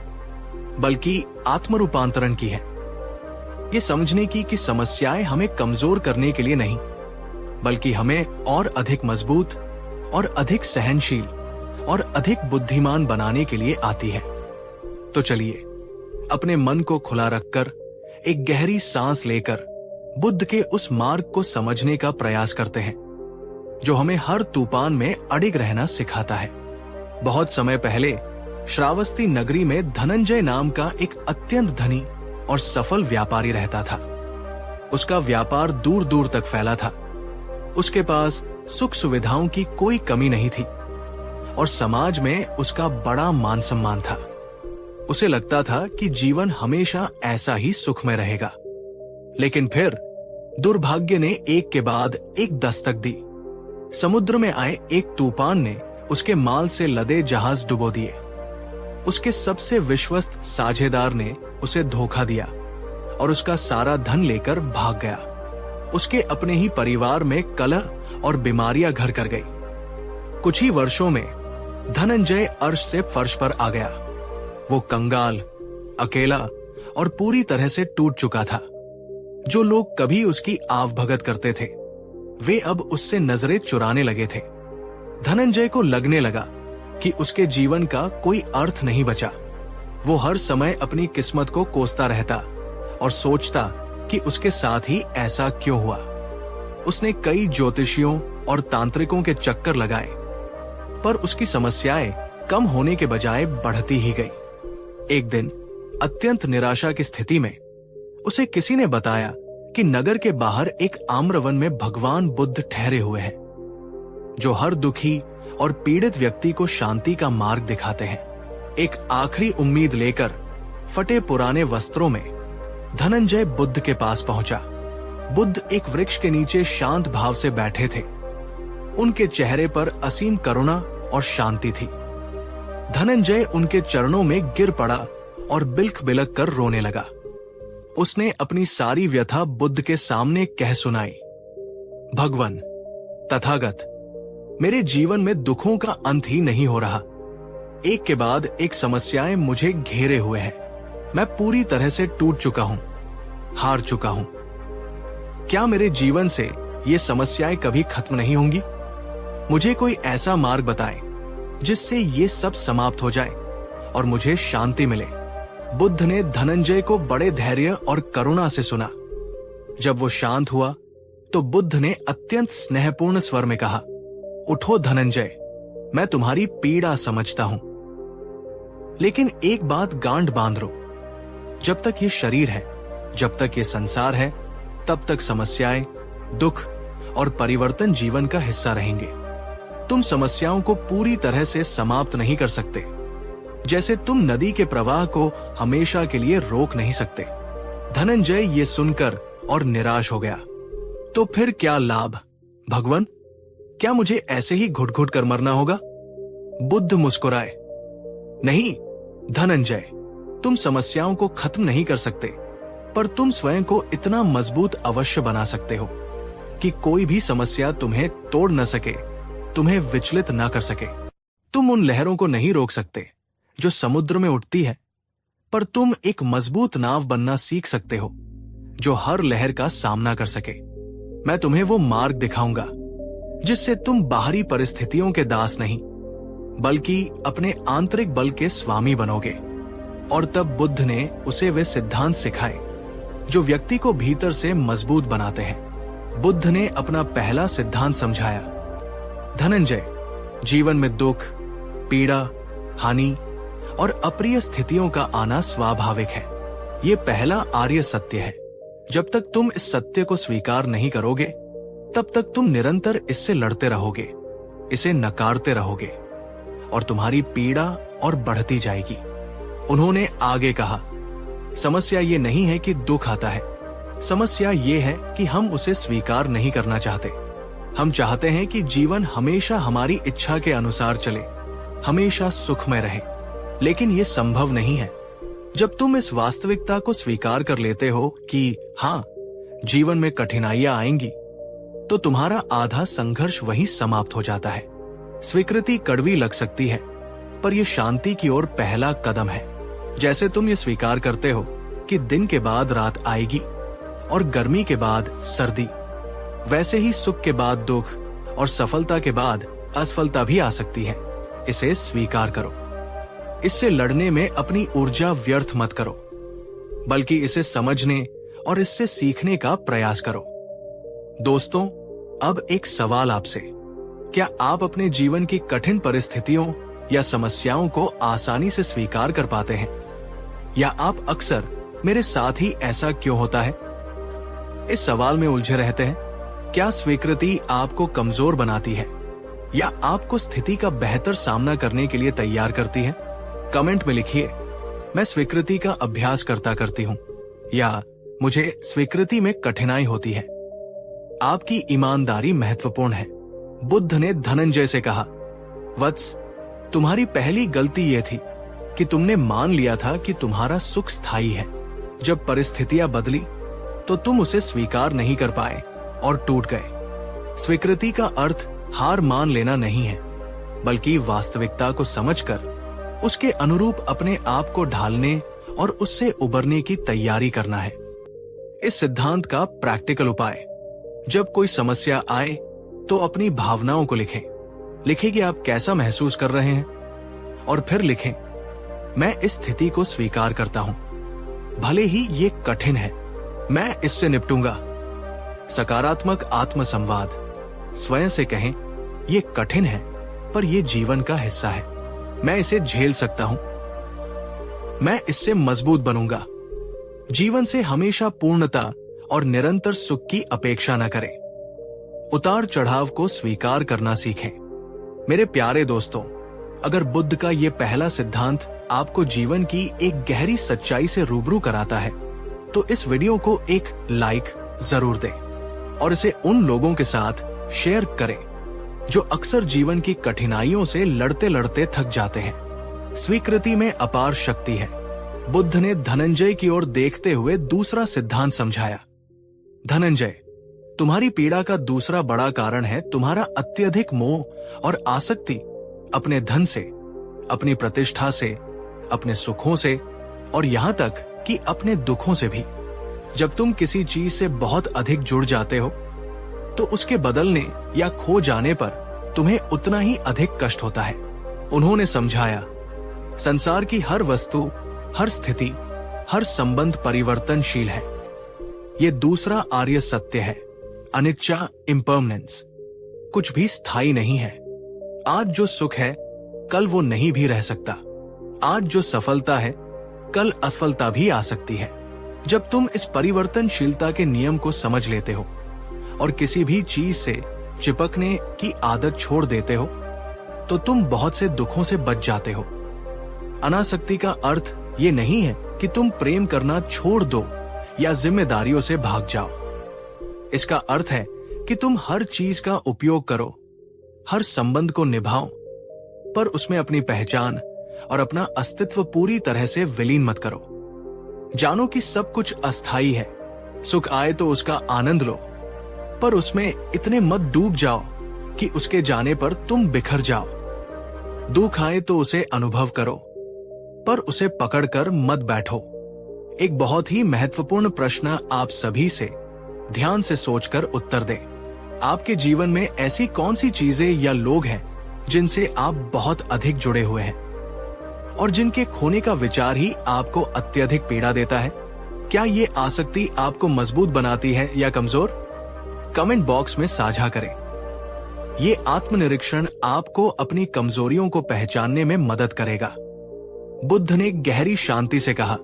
बल्कि आत्मरूपांतरण की है। ये समझने की कि समस्याएं हमें कमजोर करने के लिए नहीं, बल्कि हमें और अधिक मजबूत और अधिक सहनशील और अधिक बुद्धिमान बनाने के लिए आती है। तो चलिए अपने मन को खुला रखकर एक गहरी सांस लेकर बुद्ध के उस मार्ग को समझने का प्रयास करते हैं जो हमें हर तूफान में अडिग रहना सिखाता है। बहुत समय पहले श्रावस्ती नगरी में धनंजय नाम का एक अत्यंत धनी और सफल व्यापारी रहता था। उसका व्यापार दूर दूर तक फैला था। उसके पास सुख सुविधाओं की कोई कमी नहीं थी और समाज में उसका बड़ा मान सम्मान था। उसे लगता था कि जीवन हमेशा ऐसा ही सुखमय रहेगा। लेकिन फिर दुर्भाग्य ने एक के बाद एक दस्तक दी। समुद्र में आए एक तूफान ने उसके माल से लदे जहाज डुबो दिए। उसके सबसे विश्वस्त साझेदार ने उसे धोखा दिया और उसका सारा धन लेकर भाग गया। उसके अपने ही परिवार में कलह और बीमारियां घर कर गई। कुछ ही वर्षों में धनंजय अर्श से फर्श पर आ गया। वो कंगाल, अकेला और पूरी तरह से टूट चुका था। जो लोग कभी उसकी आवभगत करते थे वे अब उससे नजरें चुराने लगे थे। धनंजय को लगने लगा कि उसके जीवन का कोई अर्थ नहीं बचा। वो हर समय अपनी किस्मत को कोसता रहता और सोचता कि उसके साथ ही ऐसा क्यों हुआ। उसने कई ज्योतिषियों और तांत्रिकों के चक्कर लगाए, पर उसकी समस्याएं कम होने के बजाय बढ़ती ही गई। एक दिन अत्यंत निराशा की स्थिति में उसे किसी ने बताया कि नगर के बाहर एक आम्रवन में भगवान बुद्ध ठहरे हुए हैं, जो हर दुखी और पीड़ित व्यक्ति को शांति का मार्ग दिखाते हैं। एक आखिरी उम्मीद लेकर फटे पुराने वस्त्रों में धनंजय बुद्ध के पास पहुंचा। बुद्ध एक वृक्ष के नीचे शांत भाव से बैठे थे। उनके चेहरे पर असीम करुणा और शांति थी। धनंजय उनके चरणों में गिर पड़ा और बिलख बिलख कर रोने लगा। उसने अपनी सारी व्यथा बुद्ध के सामने कह सुनाई। भगवान, तथागत, मेरे जीवन में दुखों का अंत ही नहीं हो रहा। एक के बाद एक समस्याएं मुझे घेरे हुए हैं। मैं पूरी तरह से टूट चुका हूं, हार चुका हूं। क्या मेरे जीवन से ये समस्याएं कभी खत्म नहीं होंगी? मुझे कोई ऐसा मार्ग बताएं जिससे ये सब समाप्त हो जाए और मुझे शांति मिले। बुद्ध ने धनंजय को बड़े धैर्य और करुणा से सुना। जब वो शांत हुआ तो बुद्ध ने अत्यंत स्नेहपूर्ण स्वर में कहा, उठो धनंजय, मैं तुम्हारी पीड़ा समझता हूं, लेकिन एक बात गांठ बांध लो। जब तक ये शरीर है, जब तक ये संसार है, तब तक समस्याएं, दुख और परिवर्तन जीवन का हिस्सा रहेंगे। तुम समस्याओं को पूरी तरह से समाप्त नहीं कर सकते, जैसे तुम नदी के प्रवाह को हमेशा के लिए रोक नहीं सकते। धनंजय ये सुनकर और निराश हो गया। तो फिर क्या लाभ भगवान? क्या मुझे ऐसे ही घुट घुट कर मरना होगा? बुद्ध मुस्कुराए। नहीं धनंजय, तुम समस्याओं को खत्म नहीं कर सकते, पर तुम स्वयं को इतना मजबूत अवश्य बना सकते हो कि कोई भी समस्या तुम्हें तोड़ न सके, तुम्हें विचलित न कर सके। तुम उन लहरों को नहीं रोक सकते जो समुद्र में उठती है, पर तुम एक मजबूत नाव बनना सीख सकते हो जो हर लहर का सामना कर सके। मैं तुम्हें वो मार्ग दिखाऊंगा जिससे तुम बाहरी परिस्थितियों के दास नहीं, बल्कि अपने आंतरिक बल के स्वामी बनोगे। और तब बुद्ध ने उसे वे सिद्धांत सिखाए जो व्यक्ति को भीतर से मजबूत बनाते हैं। बुद्ध ने अपना पहला सिद्धांत समझाया, धनंजय, जीवन में दुख, पीड़ा, हानि और अप्रिय स्थितियों का आना स्वाभाविक है। ये पहला आर्य सत्य है। जब तक तुम इस सत्य को स्वीकार नहीं करोगे, तब तक तुम निरंतर इससे लड़ते रहोगे, इसे नकारते रहोगे और तुम्हारी पीड़ा और बढ़ती जाएगी। उन्होंने आगे कहा, समस्या ये नहीं है कि दुख आता है, समस्या ये है कि हम उसे स्वीकार नहीं करना चाहते। हम चाहते हैं कि जीवन हमेशा हमारी इच्छा के अनुसार चले, हमेशा सुखमय रहे, लेकिन ये संभव नहीं है। जब तुम इस वास्तविकता को स्वीकार कर लेते हो कि हाँ, जीवन में कठिनाइयां आएंगी, तो तुम्हारा आधा संघर्ष वहीं समाप्त हो जाता है। स्वीकृति कड़वी लग सकती है, पर यह शांति की ओर पहला कदम है। जैसे तुम ये स्वीकार करते हो कि दिन के बाद रात आएगी और गर्मी के बाद सर्दी, वैसे ही सुख के बाद दुख और सफलता के बाद असफलता भी आ सकती है। इसे स्वीकार करो। इससे लड़ने में अपनी ऊर्जा व्यर्थ मत करो, बल्कि इसे समझने और इससे सीखने का प्रयास करो। दोस्तों, अब एक सवाल आपसे, क्या आप अपने जीवन की कठिन परिस्थितियों या समस्याओं को आसानी से स्वीकार कर पाते हैं? या आप अक्सर मेरे साथ ही ऐसा क्यों होता है इस सवाल में उलझे रहते हैं? क्या स्वीकृति आपको कमजोर बनाती है या आपको स्थिति का बेहतर सामना करने के लिए तैयार करती है? कमेंट में लिखिए, मैं स्वीकृति का अभ्यास करती हूँ, या मुझे स्वीकृति में कठिनाई होती है। आपकी ईमानदारी महत्वपूर्ण है। बुद्ध ने धनंजय से कहा, वत्स, तुम्हारी पहली गलती यह थी कि तुमने मान लिया था कि तुम्हारा सुख स्थायी है। जब परिस्थितियां बदली तो तुम उसे स्वीकार नहीं कर पाए और टूट गए। स्वीकृति का अर्थ हार मान लेना नहीं है, बल्कि वास्तविकता को समझकर उसके अनुरूप अपने आप को ढालने और उससे उबरने की तैयारी करना है। इस सिद्धांत का प्रैक्टिकल उपाय, जब कोई समस्या आए तो अपनी भावनाओं को लिखें कि आप कैसा महसूस कर रहे हैं, और फिर लिखें, मैं इस स्थिति को स्वीकार करता हूं, भले ही ये कठिन है, मैं इससे निपटूंगा। सकारात्मक आत्मसंवाद, स्वयं से कहें, ये कठिन है पर ये जीवन का हिस्सा है, मैं इसे झेल सकता हूं, मैं इससे मजबूत बनूंगा। जीवन से हमेशा पूर्णता और निरंतर सुख की अपेक्षा न करें। उतार चढ़ाव को स्वीकार करना सीखें। मेरे प्यारे दोस्तों, अगर बुद्ध का ये पहला सिद्धांत आपको जीवन की एक गहरी सच्चाई से रूबरू कराता है, तो इस वीडियो को एक लाइक जरूर दें और इसे उन लोगों के साथ शेयर करें जो अक्सर जीवन की कठिनाइयों से लड़ते लड़ते थक जाते हैं। स्वीकृति में अपार शक्ति है। बुद्ध ने धनंजय की ओर देखते हुए दूसरा सिद्धांत समझाया। धनंजय, तुम्हारी पीड़ा का दूसरा बड़ा कारण है तुम्हारा अत्यधिक मोह और आसक्ति अपने धन से, अपनी प्रतिष्ठा से, अपने सुखों से और यहाँ तक कि अपने दुखों से भी। जब तुम किसी चीज से बहुत अधिक जुड़ जाते हो तो उसके बदलने या खो जाने पर तुम्हें उतना ही अधिक कष्ट होता है। उन्होंने समझाया, संसार की हर वस्तु, हर स्थिति, हर संबंध परिवर्तनशील है। ये दूसरा आर्य सत्य है, अनिच्छा, इम्पर्मनेंस। कुछ भी स्थायी नहीं है। आज जो सुख है कल वो नहीं भी रह सकता। आज जो सफलता है कल असफलता भी आ सकती है। जब तुम इस परिवर्तनशीलता के नियम को समझ लेते हो और किसी भी चीज से चिपकने की आदत छोड़ देते हो, तो तुम बहुत से दुखों से बच जाते हो। अनासक्ति का अर्थ ये नहीं है कि तुम प्रेम करना छोड़ दो या जिम्मेदारियों से भाग जाओ। इसका अर्थ है कि तुम हर चीज का उपयोग करो, हर संबंध को निभाओ, पर उसमें अपनी पहचान और अपना अस्तित्व पूरी तरह से विलीन मत करो। जानो कि सब कुछ अस्थायी है। सुख आए तो उसका आनंद लो, पर उसमें इतने मत डूब जाओ कि उसके जाने पर तुम बिखर जाओ। दुख आए तो उसे अनुभव करो, पर उसे पकड़कर मत बैठो। एक बहुत ही महत्वपूर्ण प्रश्न आप सभी से ध्यान से सोचकर उत्तर दें। आपके जीवन में ऐसी कौन सी चीजें या लोग हैं जिनसे आप बहुत अधिक जुड़े हुए हैं और जिनके खोने का विचार ही आपको अत्यधिक पीड़ा देता है? क्या ये आसक्ति आपको मजबूत बनाती है या कमजोर? कमेंट बॉक्स में साझा करें। ये आत्मनिरीक्षण आपको अपनी कमजोरियों को पहचानने में मदद करेगा। बुद्ध ने गहरी शांति से कहा,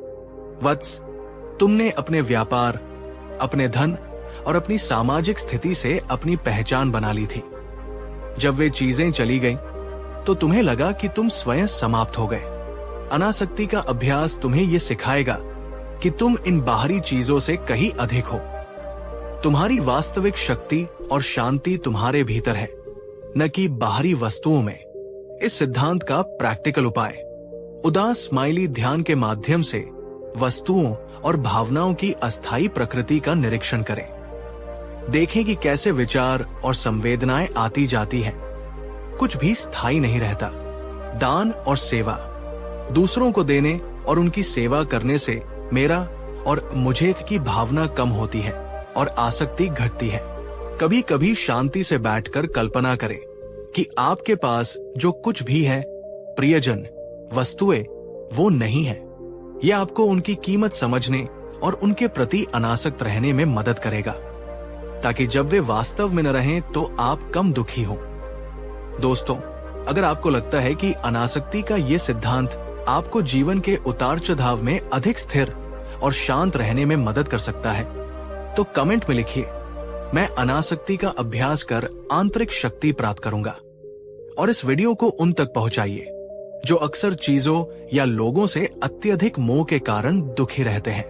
वत्स, तुमने अपने व्यापार, अपने धन और अपनी सामाजिक स्थिति से अपनी पहचान बना ली थी। जब वे चीजें चली गईं, तो तुम्हें लगा कि तुम स्वयं समाप्त हो गए। अनासक्ति का अभ्यास तुम्हें यह सिखाएगा कि तुम इन बाहरी चीजों से कहीं अधिक हो। तुम्हारी वास्तविक शक्ति और शांति तुम्हारे भीतर है, न कि बाहरी वस्तुओं में। इस सिद्धांत का प्रैक्टिकल उपाय, उदास स्माइली ध्यान के माध्यम से वस्तुओं और भावनाओं की अस्थायी प्रकृति का निरीक्षण करें। देखें कि कैसे विचार और संवेदनाएं आती जाती हैं। कुछ भी स्थायी नहीं रहता। दान और सेवा, दूसरों को देने और उनकी सेवा करने से मेरा और मुझे की भावना कम होती है और आसक्ति घटती है। कभी कभी शांति से बैठकर कल्पना करें कि आपके पास जो कुछ भी है, प्रियजन, वस्तुएं, वो नहीं है। यह आपको उनकी कीमत समझने और उनके प्रति अनासक्त रहने में मदद करेगा, ताकि जब वे वास्तव में न रहें तो आप कम दुखी हों। दोस्तों, अगर आपको लगता है कि अनासक्ति का ये सिद्धांत आपको जीवन के उतार चढ़ाव में अधिक स्थिर और शांत रहने में मदद कर सकता है, तो कमेंट में लिखिए, मैं अनासक्ति का अभ्यास कर आंतरिक शक्ति प्राप्त करूंगा। और इस वीडियो को उन तक पहुंचाइए जो अक्सर चीजों या लोगों से अत्यधिक मोह के कारण दुखी रहते हैं।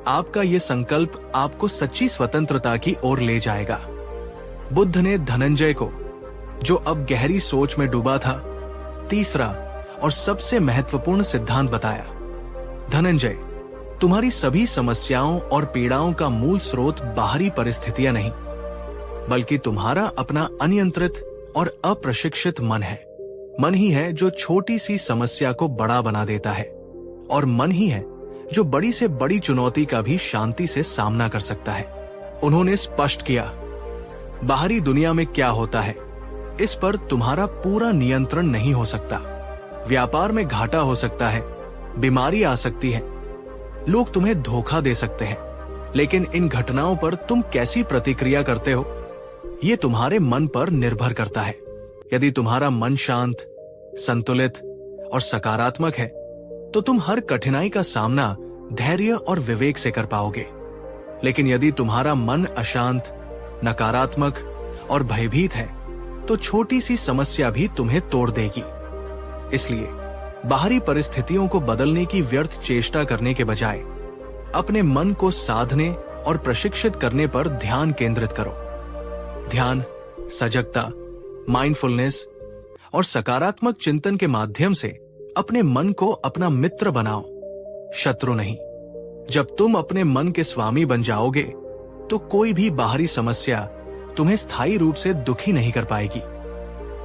आपका ये संकल्प आपको सच्ची स्वतंत्रता की ओर ले जाएगा। बुद्ध ने धनंजय को, जो अब गहरी सोच में डूबा था, तीसरा और सबसे महत्वपूर्ण सिद्धांत बताया। धनंजय, तुम्हारी सभी समस्याओं और पीड़ाओं का मूल स्रोत बाहरी परिस्थितियां नहीं, बल्कि तुम्हारा अपना अनियंत्रित और अप्रशिक्षित मन है। मन ही है जो छोटी सी समस्या को बड़ा बना देता है, और मन ही है जो बड़ी से बड़ी चुनौती का भी शांति से सामना कर सकता है। उन्होंने स्पष्ट किया, बाहरी दुनिया में क्या होता है इस पर तुम्हारा पूरा नियंत्रण नहीं हो सकता। व्यापार में घाटा हो सकता है, बीमारी आ सकती है, लोग तुम्हें धोखा दे सकते हैं, लेकिन इन घटनाओं पर तुम कैसी प्रतिक्रिया करते हो, ये तुम्हारे मन पर निर्भर करता है। यदि तुम्हारा मन शांत, संतुलित और सकारात्मक है, तो तुम हर कठिनाई का सामना धैर्य और विवेक से कर पाओगे। लेकिन यदि तुम्हारा मन अशांत, नकारात्मक और भयभीत है, तो छोटी सी समस्या भी तुम्हें तोड़ देगी। इसलिए बाहरी परिस्थितियों को बदलने की व्यर्थ चेष्टा करने के बजाय अपने मन को साधने और प्रशिक्षित करने पर ध्यान केंद्रित करो। ध्यान, सजगता, माइंडफुलनेस और सकारात्मक चिंतन के माध्यम से अपने मन को अपना मित्र बनाओ, शत्रु नहीं। जब तुम अपने मन के स्वामी बन जाओगे, तो कोई भी बाहरी समस्या तुम्हें स्थायी रूप से दुखी नहीं कर पाएगी।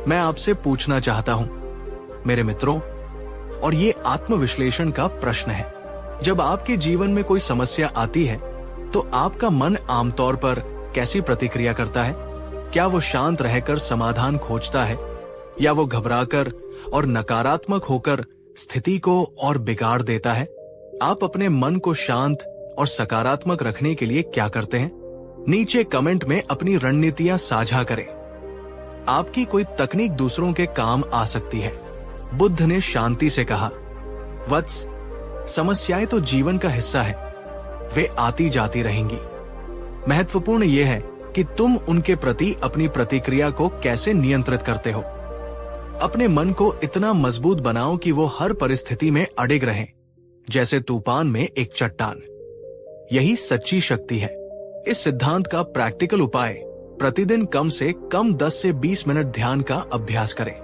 मैं आपसे पूछना चाहता हूं, मेरे मित्रों, और ये आत्मविश्लेषण का प्रश्न है, जब आपके जीवन में कोई समस्या आती है, तो आपका मन आमतौर पर कैसी प्रतिक्रिया करता है? क्या वो शांत रहकर समाधान खोजता है, या वो घबराकर और नकारात्मक होकर स्थिति को और बिगाड़ देता है? आप अपने मन को शांत और सकारात्मक रखने के लिए क्या करते हैं? नीचे कमेंट में अपनी रणनीतियां साझा करें। आपकी कोई तकनीक दूसरों के काम आ सकती है। बुद्ध ने शांति से कहा, वत्स, समस्याएं तो जीवन का हिस्सा है, वे आती जाती रहेंगी। महत्वपूर्ण यह है कि तुम उनके प्रति अपनी प्रतिक्रिया को कैसे नियंत्रित करते हो। अपने मन को इतना मजबूत बनाओ कि वो हर परिस्थिति में अडिग रहे, जैसे तूफान में एक चट्टान। यही सच्ची शक्ति है। इस सिद्धांत का प्रैक्टिकल उपाय, प्रतिदिन कम से कम 10 से 20 मिनट ध्यान का अभ्यास करें।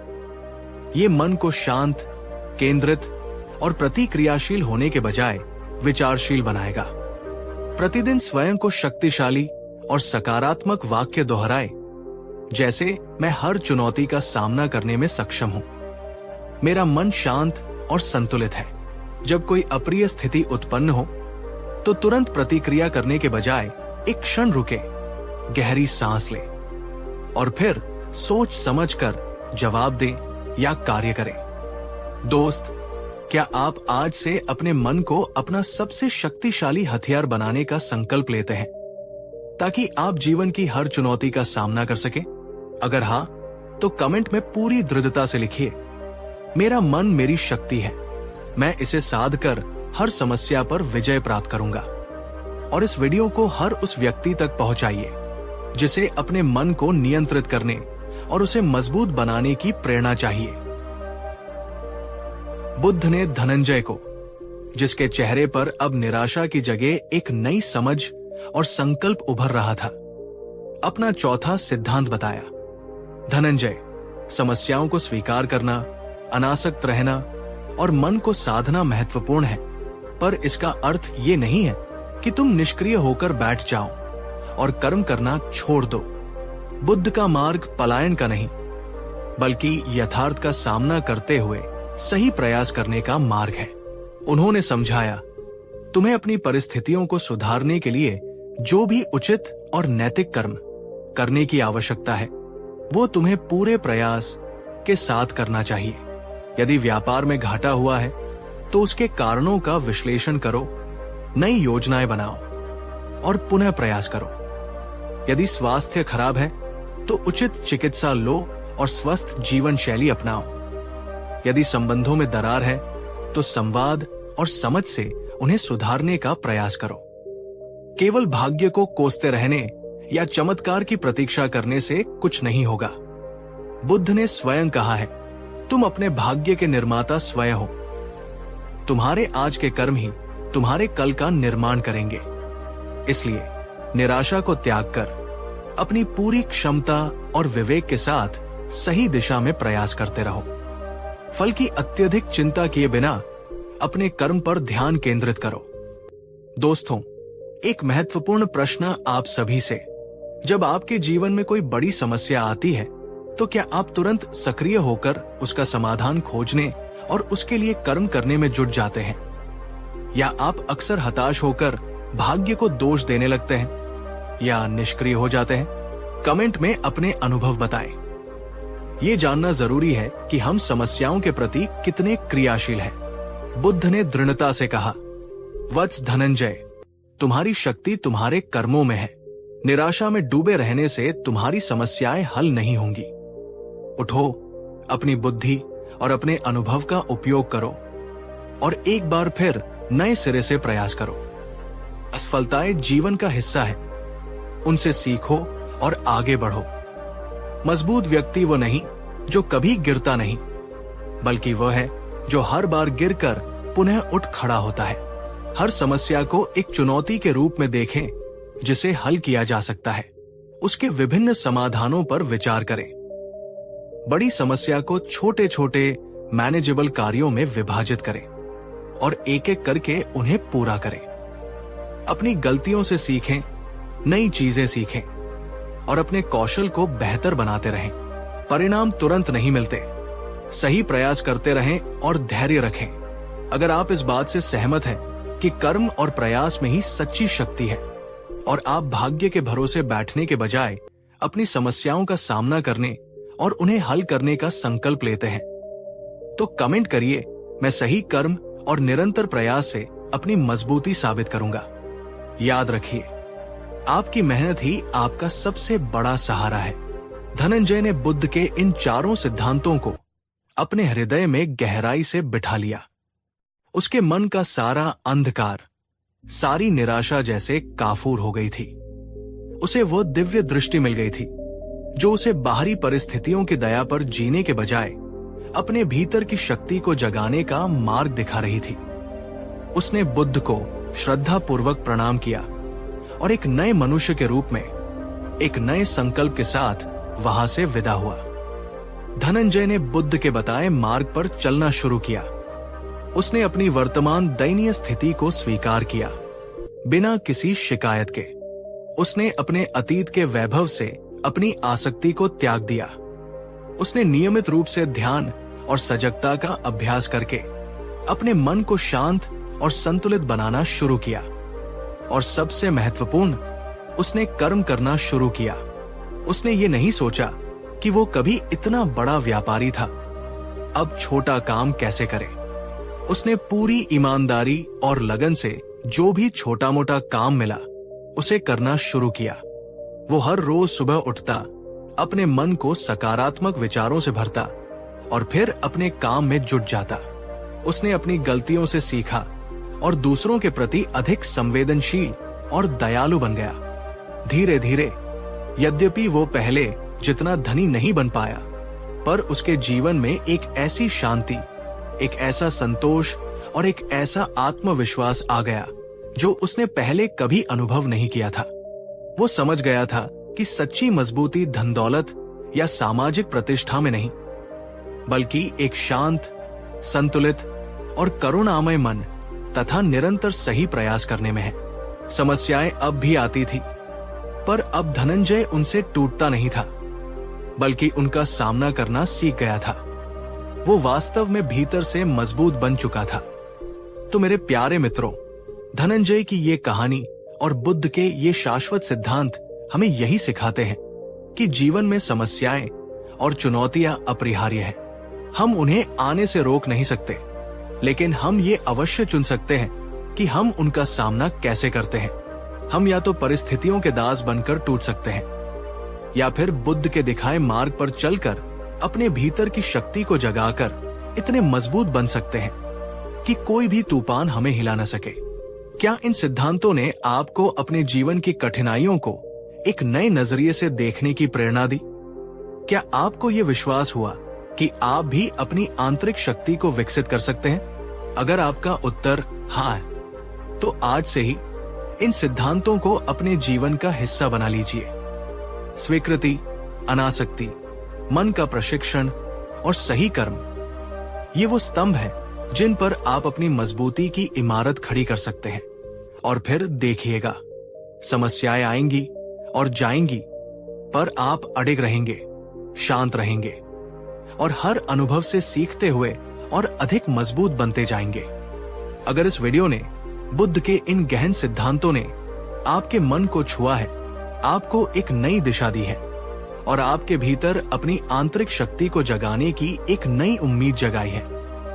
ये मन को शांत, केंद्रित और प्रतिक्रियाशील होने के बजाय विचारशील बनाएगा। प्रतिदिन स्वयं को शक्तिशाली और सकारात्मक वाक्य दोहराए, जैसे मैं हर चुनौती का सामना करने में सक्षम हूं। मेरा मन शांत और संतुलित है। जब कोई अप्रिय स्थिति उत्पन्न हो, तो तुरंत प्रतिक्रिया करने के बजाय एक क्षण रुके, गहरी सांस ले और फिर सोच समझकर जवाब दें या कार्य करें। दोस्त, क्या आप आज से अपने मन को अपना सबसे शक्तिशाली हथियार बनाने का संकल्प लेते हैं, ताकि आप जीवन की हर चुनौती का सामना कर सकें? अगर हां, तो कमेंट में पूरी दृढ़ता से लिखिए, मेरा मन मेरी शक्ति है, मैं इसे साध कर हर समस्या पर विजय प्राप्त करूंगा। और इस वीडियो को हर उस व्यक्ति तक पहुंचाइए जिसे अपने मन को नियंत्रित करने और उसे मजबूत बनाने की प्रेरणा चाहिए। बुद्ध ने धनंजय को, जिसके चेहरे पर अब निराशा की जगह एक नई समझ और संकल्प उभर रहा था, अपना चौथा सिद्धांत बताया। धनंजय, समस्याओं को स्वीकार करना, अनासक्त रहना और मन को साधना महत्वपूर्ण है, पर इसका अर्थ ये नहीं है कि तुम निष्क्रिय होकर बैठ जाओ और कर्म करना छोड़ दो। बुद्ध का मार्ग पलायन का नहीं, बल्कि यथार्थ का सामना करते हुए सही प्रयास करने का मार्ग है। उन्होंने समझाया, तुम्हें अपनी परिस्थितियों को सुधारने के लिए जो भी उचित और नैतिक कर्म करने की आवश्यकता है, वो तुम्हें पूरे प्रयास के साथ करना चाहिए। यदि व्यापार में घाटा हुआ है, तो उसके कारणों का विश्लेषण करो नई योजनाएं बनाओ और पुनः प्रयास करो। यदि स्वास्थ्य खराब है तो उचित चिकित्सा लो और स्वस्थ जीवन शैली अपनाओ। यदि संबंधों में दरार है तो संवाद और समझ से उन्हें सुधारने का प्रयास करो। केवल भाग्य को कोसते रहने या चमत्कार की प्रतीक्षा करने से कुछ नहीं होगा। बुद्ध ने स्वयं कहा है, तुम अपने भाग्य के निर्माता स्वयं हो। तुम्हारे आज के कर्म ही तुम्हारे कल का निर्माण करेंगे। इसलिए निराशा को त्याग कर अपनी पूरी क्षमता और विवेक के साथ सही दिशा में प्रयास करते रहो। फल की अत्यधिक चिंता किए बिना अपने कर्म पर ध्यान केंद्रित करो। दोस्तों, एक महत्वपूर्ण प्रश्न आप सभी से, जब आपके जीवन में कोई बड़ी समस्या आती है तो क्या आप तुरंत सक्रिय होकर उसका समाधान खोजने और उसके लिए कर्म करने में जुट जाते हैं, या आप अक्सर हताश होकर भाग्य को दोष देने लगते हैं या निष्क्रिय हो जाते हैं? कमेंट में अपने अनुभव बताएं। ये जानना जरूरी है कि हम समस्याओं के प्रति कितने क्रियाशील हैं। बुद्ध ने दृढ़ता से कहा, वत्स धनंजय, तुम्हारी शक्ति तुम्हारे कर्मों में है। निराशा में डूबे रहने से तुम्हारी समस्याएं हल नहीं होंगी। उठो, अपनी बुद्धि और अपने अनुभव का उपयोग करो और एक बार फिर नए सिरे से प्रयास करो। असफलताएं जीवन का हिस्सा है, उनसे सीखो और आगे बढ़ो। मजबूत व्यक्ति वो नहीं जो कभी गिरता नहीं, बल्कि वह है जो हर बार गिरकर पुनः उठ खड़ा होता है। हर समस्या को एक चुनौती के रूप में देखें जिसे हल किया जा सकता है। उसके विभिन्न समाधानों पर विचार करें। बड़ी समस्या को छोटे छोटे मैनेजेबल कार्यों में विभाजित करें और एक एक करके उन्हें पूरा करें। अपनी गलतियों से सीखें, नई चीजें सीखें और अपने कौशल को बेहतर बनाते रहें। परिणाम तुरंत नहीं मिलते, सही प्रयास करते रहें और धैर्य रखें। अगर आप इस बात से सहमत हैं कि कर्म और प्रयास में ही सच्ची शक्ति है और आप भाग्य के भरोसे बैठने के बजाय अपनी समस्याओं का सामना करने और उन्हें हल करने का संकल्प लेते हैं, तो कमेंट करिए, मैं सही कर्म और निरंतर प्रयास से अपनी मजबूती साबित करूंगा। याद रखिए, आपकी मेहनत ही आपका सबसे बड़ा सहारा है। धनंजय ने बुद्ध के इन चारों सिद्धांतों को अपने हृदय में गहराई से बिठा लिया। उसके मन का सारा अंधकार, सारी निराशा जैसे काफूर हो गई थी। उसे वो दिव्य दृष्टि मिल गई थी जो उसे बाहरी परिस्थितियों की दया पर जीने के बजाय अपने भीतर की शक्ति को जगाने का मार्ग दिखा रही थी। उसने बुद्ध को श्रद्धा पूर्वक प्रणाम किया और एक नए मनुष्य के रूप में, एक नए संकल्प के साथ वहां से विदा हुआ। धनंजय ने बुद्ध के बताए मार्ग पर चलना शुरू किया। उसने अपनी वर्तमान दयनीय स्थिति को स्वीकार किया, बिना किसी शिकायत के। उसने अपने अतीत के वैभव से अपनी आसक्ति को त्याग दिया। उसने नियमित रूप से ध्यान और सजगता का अभ्यास करके अपने मन को शांत और संतुलित बनाना शुरू किया। और सबसे महत्वपूर्ण, उसने कर्म करना शुरू किया। उसने ये नहीं सोचा कि वो कभी इतना बड़ा व्यापारी था, अब छोटा काम कैसे करे। उसने पूरी ईमानदारी और लगन से जो भी छोटा मोटा काम मिला उसे करना शुरू किया। वो हर रोज सुबह उठता, अपने मन को सकारात्मक विचारों से भरता और फिर अपने काम में जुट जाता। उसने अपनी गलतियों से सीखा और दूसरों के प्रति अधिक संवेदनशील और दयालु बन गया। धीरे धीरे, यद्यपि वो पहले जितना धनी नहीं बन पाया, पर उसके जीवन में एक ऐसी शांति, एक ऐसा संतोष और एक ऐसा आत्मविश्वास आ गया जो उसने पहले कभी अनुभव नहीं किया था। वो समझ गया था कि सच्ची मजबूती धन दौलत या सामाजिक प्रतिष्ठा में नहीं, बल्कि एक शांत, संतुलित और करुणामय मन तथा निरंतर सही प्रयास करने में है। समस्याएं अब भी आती थी, पर अब धनंजय उनसे टूटता नहीं था, बल्कि उनका सामना करना सीख गया था। वो वास्तव में भीतर से मजबूत बन चुका था। तो मेरे प्यारे मित्रों, धनंजय की ये कहानी और बुद्ध के ये शाश्वत सिद्धांत हमें यही सिखाते हैं कि जीवन में समस्याएं और चुनौतियां अपरिहार्य हैं। हम उन्हें आने से रोक नहीं सकते, लेकिन हम ये अवश्य चुन सकते हैं कि हम उनका सामना कैसे करते हैं। हम या तो परिस्थितियों के दास बनकर टूट सकते हैं, या फिर बुद्ध के दिखाए मार्ग पर चलकर अपने भीतर की शक्ति को जगाकर इतने मजबूत बन सकते हैं कि कोई भी तूफान हमें हिला न सके। क्या इन सिद्धांतों ने आपको अपने जीवन की कठिनाइयों को एक नए नजरिए से देखने की प्रेरणा दी? क्या आपको यह विश्वास हुआ कि आप भी अपनी आंतरिक शक्ति को विकसित कर सकते हैं? अगर आपका उत्तर हाँ है, तो आज से ही इन सिद्धांतों को अपने जीवन का हिस्सा बना लीजिए। स्वीकृति, अनासक्ति, मन का प्रशिक्षण और सही कर्म, ये वो स्तंभ है जिन पर आप अपनी मजबूती की इमारत खड़ी कर सकते हैं। और फिर देखिएगा, समस्याएं आएंगी और जाएंगी, पर आप अडिग रहेंगे, शांत रहेंगे और हर अनुभव से सीखते हुए और अधिक मजबूत बनते जाएंगे। अगर इस वीडियो ने, बुद्ध के इन गहन सिद्धांतों ने आपके मन को छुआ है, आपको एक नई दिशा दी है और आपके भीतर अपनी आंतरिक शक्ति को जगाने की एक नई उम्मीद जगाई है,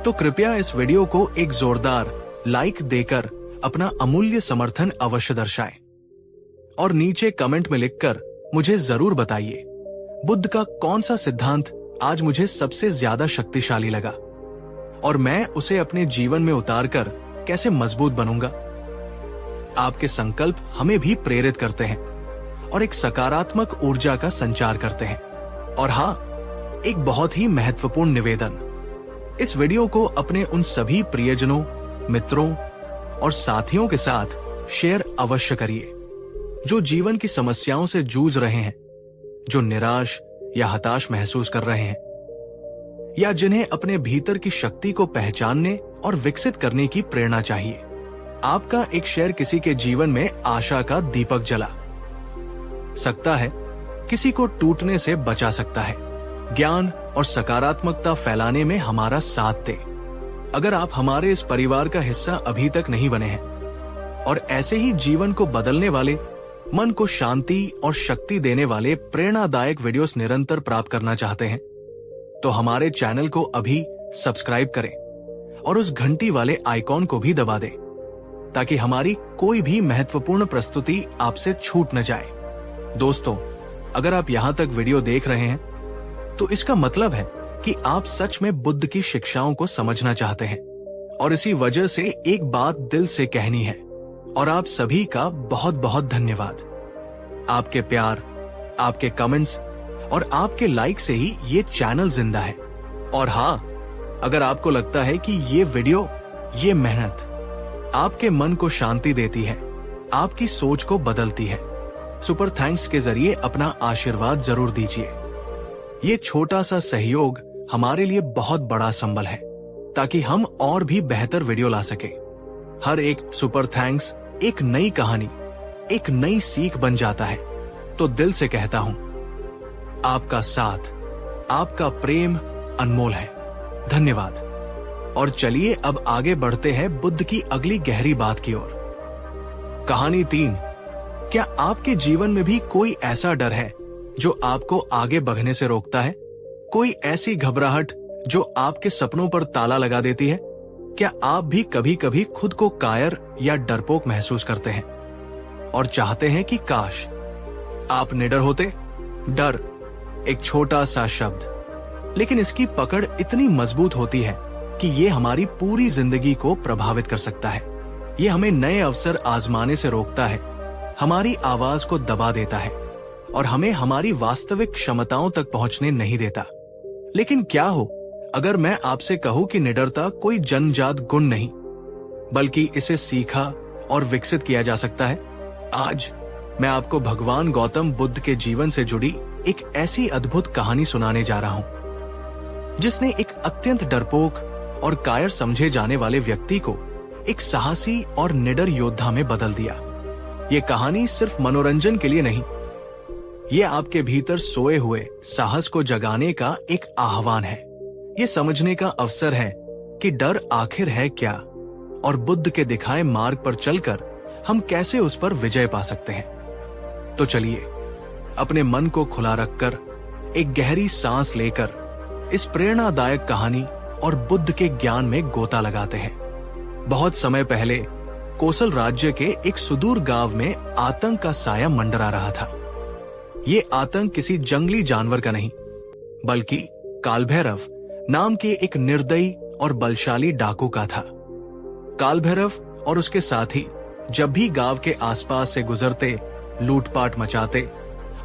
तो कृपया इस वीडियो को एक जोरदार लाइक देकर अपना अमूल्य समर्थन अवश्य दर्शाएं और नीचे कमेंट में लिखकर मुझे जरूर बताइए, बुद्ध का कौन सा सिद्धांत आज मुझे सबसे ज्यादा शक्तिशाली लगा और मैं उसे अपने जीवन में उतारकर कैसे मजबूत बनूंगा। आपके संकल्प हमें भी प्रेरित करते हैं और एक सकारात्मक ऊर्जा का संचार करते हैं। और हाँ, एक बहुत ही महत्वपूर्ण निवेदन, इस वीडियो को अपने उन सभी प्रियजनों, मित्रों और साथियों के साथ शेयर अवश्य करिए जो जीवन की समस्याओं से जूझ रहे हैं, जो निराश या हताश महसूस कर रहे हैं, या जिन्हें अपने भीतर की शक्ति को पहचानने और विकसित करने की प्रेरणा चाहिए। आपका एक शेयर किसी के जीवन में आशा का दीपक जला सकता है, किसी को टूटने से बचा सकता है। ज्ञान और सकारात्मकता फैलाने में हमारा साथ दे। अगर आप हमारे इस परिवार का हिस्सा अभी तक नहीं बने हैं और ऐसे ही जीवन को बदलने वाले, मन को शांति और शक्ति देने वाले प्रेरणादायक वीडियोस निरंतर प्राप्त करना चाहते हैं, तो हमारे चैनल को अभी सब्सक्राइब करें और उस घंटी वाले आइकॉन को भी दबा दें ताकि हमारी कोई भी महत्वपूर्ण प्रस्तुति आपसे छूट न जाए। दोस्तों, अगर आप यहाँ तक वीडियो देख रहे हैं तो इसका मतलब है कि आप सच में बुद्ध की शिक्षाओं को समझना चाहते हैं और इसी वजह से एक बात दिल से कहनी है, और आप सभी का बहुत बहुत धन्यवाद। आपके प्यार, आपके कमेंट्स और आपके लाइक से ही ये चैनल जिंदा है। और हाँ, अगर आपको लगता है कि ये वीडियो, ये मेहनत आपके मन को शांति देती है, आपकी सोच को बदलती है, सुपर थैंक्स के जरिए अपना आशीर्वाद जरूर दीजिए। ये छोटा सा सहयोग हमारे लिए बहुत बड़ा संबल है ताकि हम और भी बेहतर वीडियो ला सके। हर एक सुपर थैंक्स एक नई कहानी, एक नई सीख बन जाता है। तो दिल से कहता हूं, आपका साथ, आपका प्रेम अनमोल है। धन्यवाद। और चलिए अब आगे बढ़ते हैं बुद्ध की अगली गहरी बात की ओर। कहानी 3। क्या आपके जीवन में भी कोई ऐसा डर है जो आपको आगे बढ़ने से रोकता है? कोई ऐसी घबराहट जो आपके सपनों पर ताला लगा देती है? क्या आप भी कभी कभी खुद को कायर या डरपोक महसूस करते हैं और चाहते हैं कि काश आप निडर होते? डर एक छोटा सा शब्द, लेकिन इसकी पकड़ इतनी मजबूत होती है कि ये हमारी पूरी जिंदगी को प्रभावित कर सकता है। ये हमें नए अवसर आजमाने से रोकता है, हमारी आवाज को दबा देता है और हमें हमारी वास्तविक क्षमताओं तक पहुंचने नहीं देता। लेकिन क्या हो अगर मैं आपसे कहूं कि निडरता कोई जन्मजात गुण नहीं, बल्कि इसे सीखा और विकसित किया जा सकता है? आज मैं आपको भगवान गौतम बुद्ध के जीवन से जुड़ी एक ऐसी अद्भुत कहानी सुनाने जा रहा हूं जिसने एक अत्यंत डरपोक और कायर समझे जाने वाले व्यक्ति को एक साहसी और निडर योद्धा में बदल दिया। ये कहानी सिर्फ मनोरंजन के लिए नहीं, ये आपके भीतर सोए हुए साहस को जगाने का एक आह्वान है। ये समझने का अवसर है कि डर आखिर है क्या और बुद्ध के दिखाए मार्ग पर चलकर हम कैसे उस पर विजय पा सकते हैं। तो चलिए अपने मन को खुला रखकर एक गहरी सांस लेकर इस प्रेरणादायक कहानी और बुद्ध के ज्ञान में गोता लगाते हैं। बहुत समय पहले कोसल राज्य के एक सुदूर गांव में आतंक का साया मंडरा रहा था। ये आतंक किसी जंगली जानवर का नहीं, बल्कि कालभैरव नाम के एक निर्दयी और बलशाली डाकू का था। कालभैरव और उसके साथी जब भी गांव के आसपास से गुजरते, लूटपाट मचाते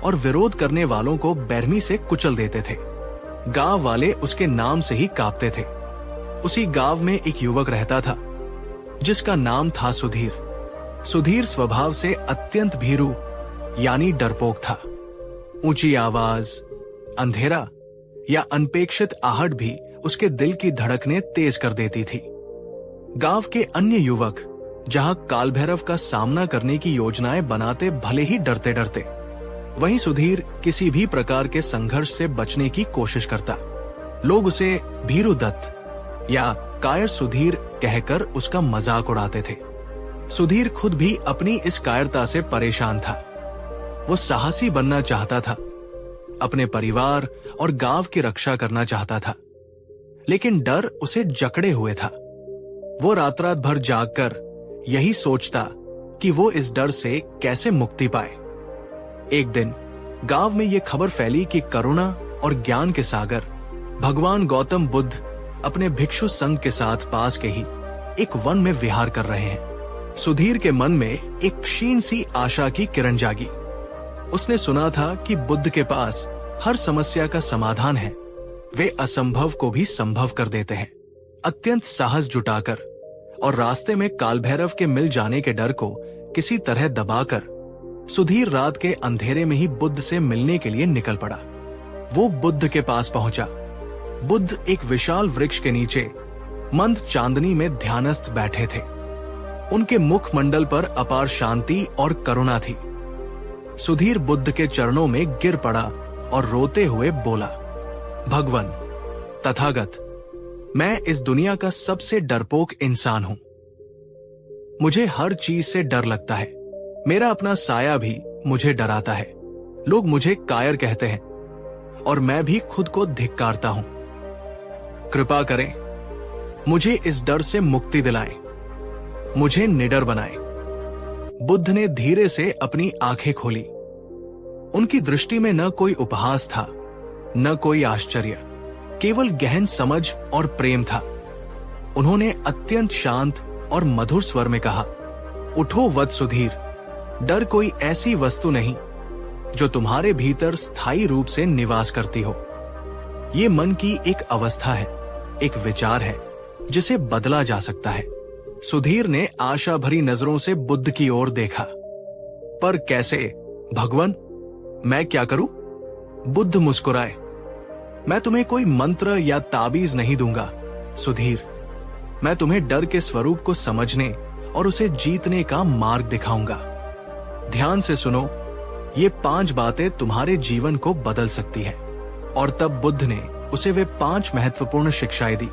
और विरोध करने वालों को बेरहमी से कुचल देते थे। गांव वाले उसके नाम से ही कांपते थे। उसी गांव में एक युवक रहता था जिसका नाम था सुधीर। सुधीर स्वभाव से अत्यंत भीरू यानी डरपोक था। ऊंची आवाज, अंधेरा या अनपेक्षित आहट भी उसके दिल की धड़कनें तेज कर देती थी। गांव के अन्य युवक जहां कालभैरव का सामना करने की योजनाएं बनाते भले ही डरते डरते, वहीं सुधीर किसी भी प्रकार के संघर्ष से बचने की कोशिश करता। लोग उसे भीरू दत्त या कायर सुधीर कहकर उसका मजाक उड़ाते थे। सुधीर खुद भी अपनी इस कायरता से परेशान था। वो साहसी बनना चाहता था, अपने परिवार और गांव की रक्षा करना चाहता था, लेकिन डर उसे जकड़े हुए था। वो रात रात भर जागकर यही सोचता कि वो इस डर से कैसे मुक्ति पाए। एक दिन गांव में ये खबर फैली कि करुणा और ज्ञान के सागर भगवान गौतम बुद्ध अपने भिक्षु संघ के साथ पास के ही एक वन में विहार कर रहे हैं। सुधीर के मन में एक क्षीण सी आशा की किरण जागी। उसने सुना था कि बुद्ध के पास हर समस्या का समाधान है। वे असंभव को भी संभव कर देते हैं। अत्यंत साहस जुटाकर और रास्ते में कालभैरव के मिल जाने के डर को किसी तरह दबाकर सुधीर रात के अंधेरे में ही बुद्ध से मिलने के लिए निकल पड़ा। वो बुद्ध के पास पहुंचा। बुद्ध एक विशाल वृक्ष के नीचे मंद चांदनी में ध्यानस्थ बैठे थे। उनके मुखमंडल पर अपार शांति और करुणा थी। सुधीर बुद्ध के चरणों में गिर पड़ा और रोते हुए बोला, भगवान, तथागत, मैं इस दुनिया का सबसे डरपोक इंसान हूं। मुझे हर चीज से डर लगता है। मेरा अपना साया भी मुझे डराता है। लोग मुझे कायर कहते हैं और मैं भी खुद को धिक्कारता हूं। कृपा करें, मुझे इस डर से मुक्ति दिलाएं, मुझे निडर बनाएं। बुद्ध ने धीरे से अपनी आंखें खोली। उनकी दृष्टि में न कोई उपहास था, न कोई आश्चर्य, केवल गहन समझ और प्रेम था। उन्होंने अत्यंत शांत और मधुर स्वर में कहा, उठो वत्स सुधीर, डर कोई ऐसी वस्तु नहीं जो तुम्हारे भीतर स्थायी रूप से निवास करती हो। ये मन की एक अवस्था है, एक विचार है जिसे बदला जा सकता है। सुधीर ने आशा भरी नजरों से बुद्ध की ओर देखा। पर कैसे भगवान, मैं क्या करूं? बुद्ध मुस्कुराए। मैं तुम्हें कोई मंत्र या ताबीज नहीं दूंगा सुधीर। मैं तुम्हें डर के स्वरूप को समझने और उसे जीतने का मार्ग दिखाऊंगा। ध्यान से सुनो, ये 5 बातें तुम्हारे जीवन को बदल सकती है। और तब बुद्ध ने उसे वे 5 महत्वपूर्ण शिक्षाएं दी,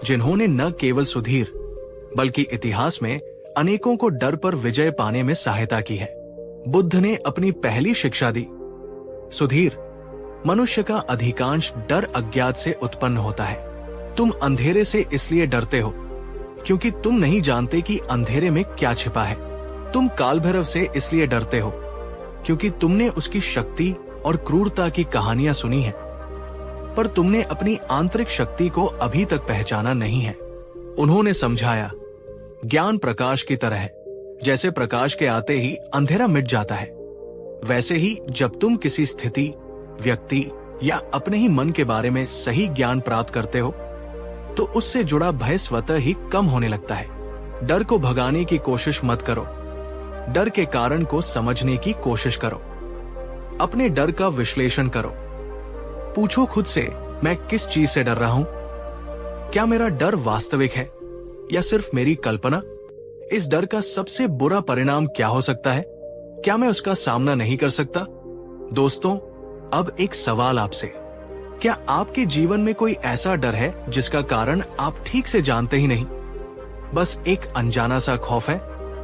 जिन्होंने न केवल सुधीर बल्कि इतिहास में अनेकों को डर पर विजय पाने में सहायता की है। बुद्ध ने अपनी पहली शिक्षा दी, सुधीर, मनुष्य का अधिकांश डर अज्ञात से उत्पन्न होता है। तुम अंधेरे से इसलिए डरते हो क्योंकि तुम नहीं जानते कि अंधेरे में क्या छिपा है। तुम कालभैरव से इसलिए डरते हो क्योंकि तुमने उसकी शक्ति और क्रूरता की कहानियां सुनी है, पर तुमने अपनी आंतरिक शक्ति को अभी तक पहचाना नहीं है। उन्होंने समझाया, ज्ञान प्रकाश की तरह है। जैसे प्रकाश के आते ही अंधेरा मिट जाता है, वैसे ही जब तुम किसी स्थिति, व्यक्ति या अपने ही मन के बारे में सही ज्ञान प्राप्त करते हो तो उससे जुड़ा भय स्वतः ही कम होने लगता है। डर को भगाने की कोशिश मत करो, डर के कारण को समझने की कोशिश करो। अपने डर का विश्लेषण करो। पूछो खुद से, मैं किस चीज से डर रहा हूं? क्या मेरा डर वास्तविक है या सिर्फ मेरी कल्पना? इस डर का सबसे बुरा परिणाम क्या हो सकता है? क्या मैं उसका सामना नहीं कर सकता? दोस्तों, अब एक सवाल आपसे, क्या आपके जीवन में कोई ऐसा डर है जिसका कारण आप ठीक से जानते ही नहीं? बस एक अनजाना सा खौफ है?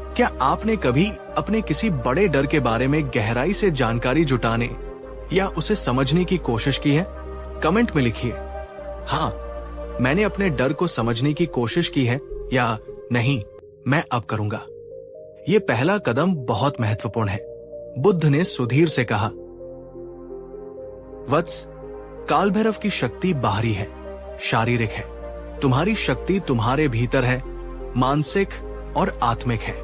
क्या आपने कभी अपने किसी बड़े डर के बारे में गहराई से जानकारी जुटाने या उसे समझने की कोशिश की है? कमेंट में लिखिए, हाँ, मैंने अपने डर को समझने की कोशिश की है, या नहीं, मैं अब करूंगा। ये पहला कदम बहुत महत्वपूर्ण है। बुद्ध ने सुधीर से कहा, वत्स, काल भैरव की शक्ति बाहरी है, शारीरिक है। तुम्हारी शक्ति तुम्हारे भीतर है, मानसिक और आत्मिक है।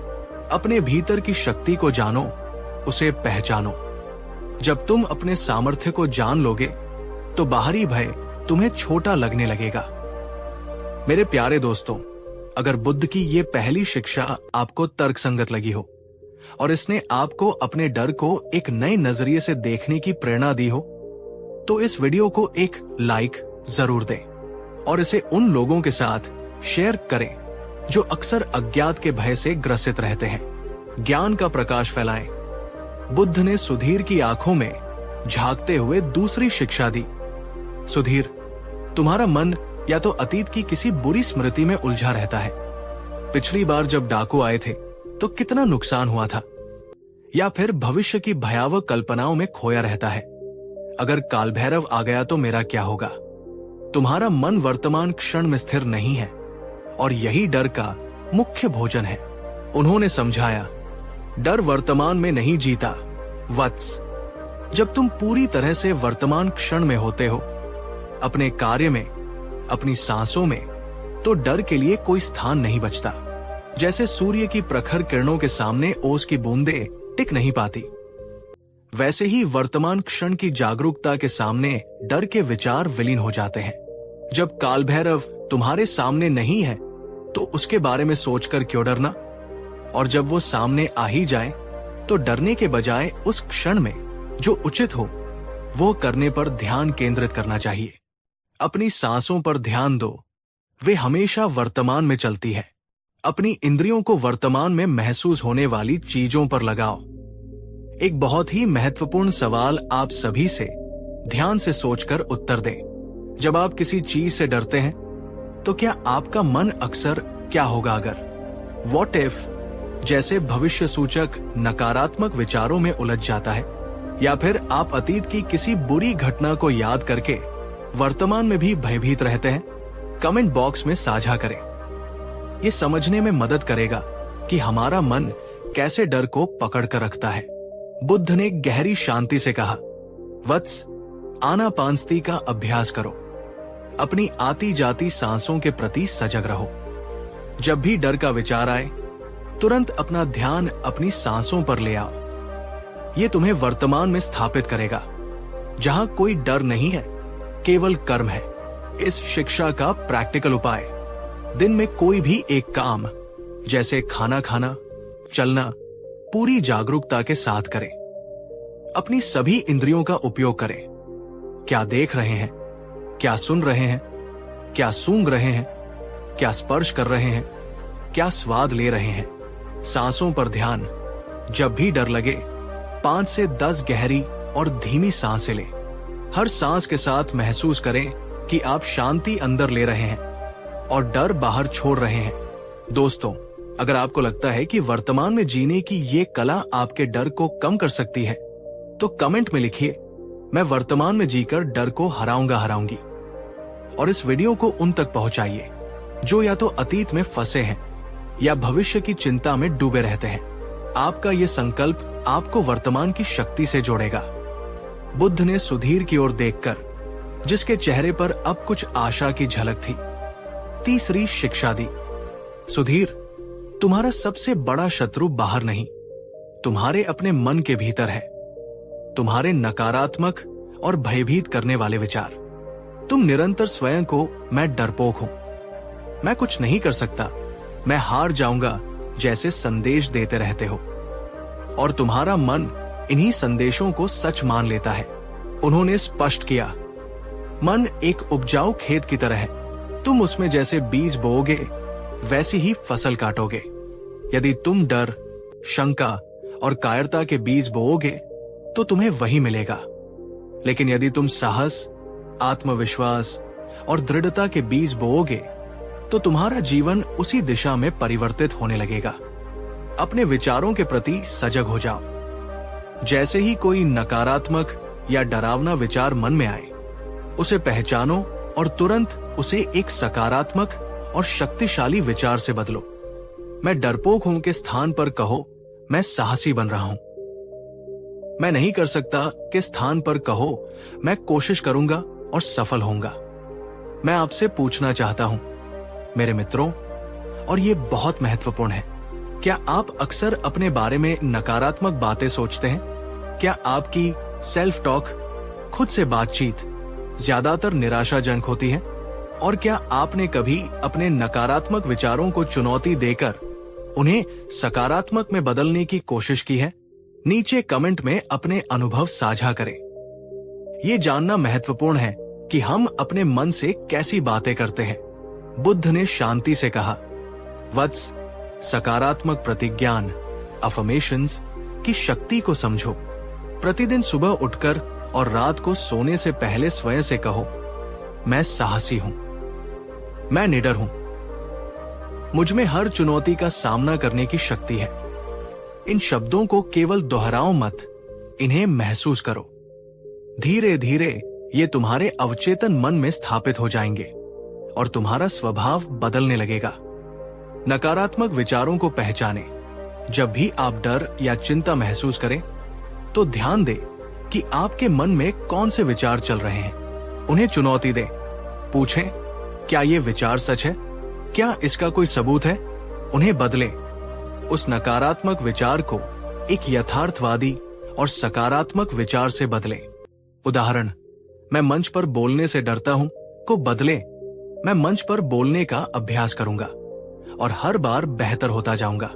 अपने भीतर की शक्ति को जानो, उसे पहचानो। जब तुम अपने सामर्थ्य को जान लोगे तो बाहरी भय तुम्हें छोटा लगने लगेगा। मेरे प्यारे दोस्तों, अगर बुद्ध की ये पहली शिक्षा आपको तर्कसंगत लगी हो और इसने आपको अपने डर को एक नए नजरिए से देखने की प्रेरणा दी हो, तो इस वीडियो को एक लाइक जरूर दें और इसे उन लोगों के साथ शेयर करें जो अक्सर अज्ञात के भय से ग्रसित रहते हैं। ज्ञान का प्रकाश फैलाएं। बुद्ध ने सुधीर की आंखों में झांकते हुए दूसरी शिक्षा दी। सुधीर, तुम्हारा मन या तो अतीत की किसी बुरी स्मृति में उलझा रहता है। पिछली बार जब डाकू आए थे तो कितना नुकसान हुआ था, या फिर भविष्य की भयावह कल्पनाओं में खोया रहता है। अगर काल भैरव आ गया तो मेरा क्या होगा? तुम्हारा मन वर्तमान क्षण में स्थिर नहीं है और यही डर का मुख्य भोजन है। उन्होंने समझाया, डर वर्तमान में नहीं जीता वत्स। जब तुम पूरी तरह से वर्तमान क्षण में होते हो, अपने कार्य में, अपनी सांसों में, तो डर के लिए कोई स्थान नहीं बचता। जैसे सूर्य की प्रखर किरणों के सामने ओस की बूंदें टिक नहीं पाती, वैसे ही वर्तमान क्षण की जागरूकता के सामने डर के विचार विलीन हो जाते हैं। जब काल भैरव तुम्हारे सामने नहीं है तो उसके बारे में सोचकर क्यों डरना? और जब वो सामने आ ही जाए तो डरने के बजाय उस क्षण में जो उचित हो वो करने पर ध्यान केंद्रित करना चाहिए। अपनी सांसों पर ध्यान दो, वे हमेशा वर्तमान में चलती है। अपनी इंद्रियों को वर्तमान में महसूस होने वाली चीजों पर लगाओ। एक बहुत ही महत्वपूर्ण सवाल आप सभी से ध्यान से सोचकर उत्तर दें। जब आप किसी चीज से डरते हैं तो क्या आपका मन अक्सर क्या होगा अगर, व्हाट इफ जैसे भविष्य सूचक नकारात्मक विचारों में उलझ जाता है? या फिर आप अतीत की किसी बुरी घटना को याद करके वर्तमान में भी भयभीत रहते हैं? कमेंट बॉक्स में साझा करें। ये समझने में मदद करेगा कि हमारा मन कैसे डर को पकड़ कर रखता है। बुद्ध ने गहरी शांति से कहा, वत्स, आनापानसती का अभ्यास करो। अपनी आती जाती सांसों के प्रति सजग रहो। जब भी डर का विचार आए, तुरंत अपना ध्यान अपनी सांसों पर ले आओ। ये तुम्हें वर्तमान में स्थापित करेगा, जहां कोई डर नहीं है, केवल कर्म है। इस शिक्षा का प्रैक्टिकल उपाय, दिन में कोई भी एक काम, जैसे खाना खाना, चलना, पूरी जागरूकता के साथ करें। अपनी सभी इंद्रियों का उपयोग करें। क्या देख रहे हैं, क्या सुन रहे हैं, क्या सूंघ रहे हैं, क्या स्पर्श कर रहे हैं, क्या स्वाद ले रहे हैं। सांसों पर ध्यान। जब भी डर लगे 5 से 10 गहरी और धीमी सांसें लें। हर सांस के साथ महसूस करें कि आप शांति अंदर ले रहे हैं और डर बाहर छोड़ रहे हैं। दोस्तों, अगर आपको लगता है कि वर्तमान में जीने की ये कला आपके डर को कम कर सकती है, तो कमेंट में लिखिए, मैं वर्तमान में जीकर डर को हराऊंगी। और इस वीडियो को उन तक पहुंचाइए जो या तो अतीत में फंसे हैं या भविष्य की चिंता में डूबे रहते हैं। आपका ये संकल्प आपको वर्तमान की शक्ति से जोड़ेगा। बुद्ध ने सुधीर की ओर देखकर, जिसके चेहरे पर अब कुछ आशा की झलक थी, तीसरी शिक्षा दी। सुधीर, तुम्हारा सबसे बड़ा शत्रु बाहर नहीं, तुम्हारे अपने मन के भीतर है। तुम्हारे नकारात्मक और भयभीत करने वाले विचार। तुम निरंतर स्वयं को मैं डरपोक हूं, मैं कुछ नहीं कर सकता, मैं हार जाऊंगा जैसे संदेश देते रहते हो। और तुम्हारा मन इन्हीं संदेशों को सच मान लेता है। उन्होंने स्पष्ट किया, मन एक उपजाऊ खेत की तरह है। तुम उसमें जैसे बीज बोओगे वैसी ही फसल काटोगे। यदि तुम डर, शंका और कायरता के बीज बोओगे तो तुम्हें वही मिलेगा। लेकिन यदि तुम साहस, आत्मविश्वास और दृढ़ता के बीज बोओगे तो तुम्हारा जीवन उसी दिशा में परिवर्तित होने लगेगा। अपने विचारों के प्रति सजग हो जाओ। जैसे ही कोई नकारात्मक या डरावना विचार मन में आए, उसे पहचानो और तुरंत उसे एक सकारात्मक और शक्तिशाली विचार से बदलो। मैं डरपोक हूं के स्थान पर कहो मैं साहसी बन रहा हूं। मैं नहीं कर सकता के स्थान पर कहो मैं कोशिश करूंगा और सफल होऊंगा। मैं आपसे पूछना चाहता हूं मेरे मित्रों, और ये बहुत महत्वपूर्ण है, क्या आप अक्सर अपने बारे में नकारात्मक बातें सोचते हैं? क्या आपकी सेल्फ टॉक, खुद से बातचीत ज्यादातर निराशाजनक होती है? और क्या आपने कभी अपने नकारात्मक विचारों को चुनौती देकर उन्हें सकारात्मक में बदलने की कोशिश की है? नीचे कमेंट में अपने अनुभव साझा करें। ये जानना महत्वपूर्ण है कि हम अपने मन से कैसी बातें करते हैं। बुद्ध ने शांति से कहा, वत्स, सकारात्मक प्रतिज्ञान अफर्मेशंस की शक्ति को समझो। प्रतिदिन सुबह उठकर और रात को सोने से पहले स्वयं से कहो, मैं साहसी हूं, मैं निडर हूं, मुझ में हर चुनौती का सामना करने की शक्ति है। इन शब्दों को केवल दोहराओ मत, इन्हें महसूस करो। धीरे धीरे ये तुम्हारे अवचेतन मन में स्थापित हो जाएंगे और तुम्हारा स्वभाव बदलने लगेगा। नकारात्मक विचारों को पहचानें। जब भी आप डर या चिंता महसूस करें तो ध्यान दें कि आपके मन में कौन से विचार चल रहे हैं। उन्हें चुनौती दें। पूछें, क्या ये विचार सच है? क्या इसका कोई सबूत है? उन्हें बदलें। उस नकारात्मक विचार को एक यथार्थवादी और सकारात्मक विचार से बदलें। उदाहरण, मैं मंच पर बोलने से डरता हूं को बदलें, मैं मंच पर बोलने का अभ्यास करूंगा और हर बार बेहतर होता जाऊंगा।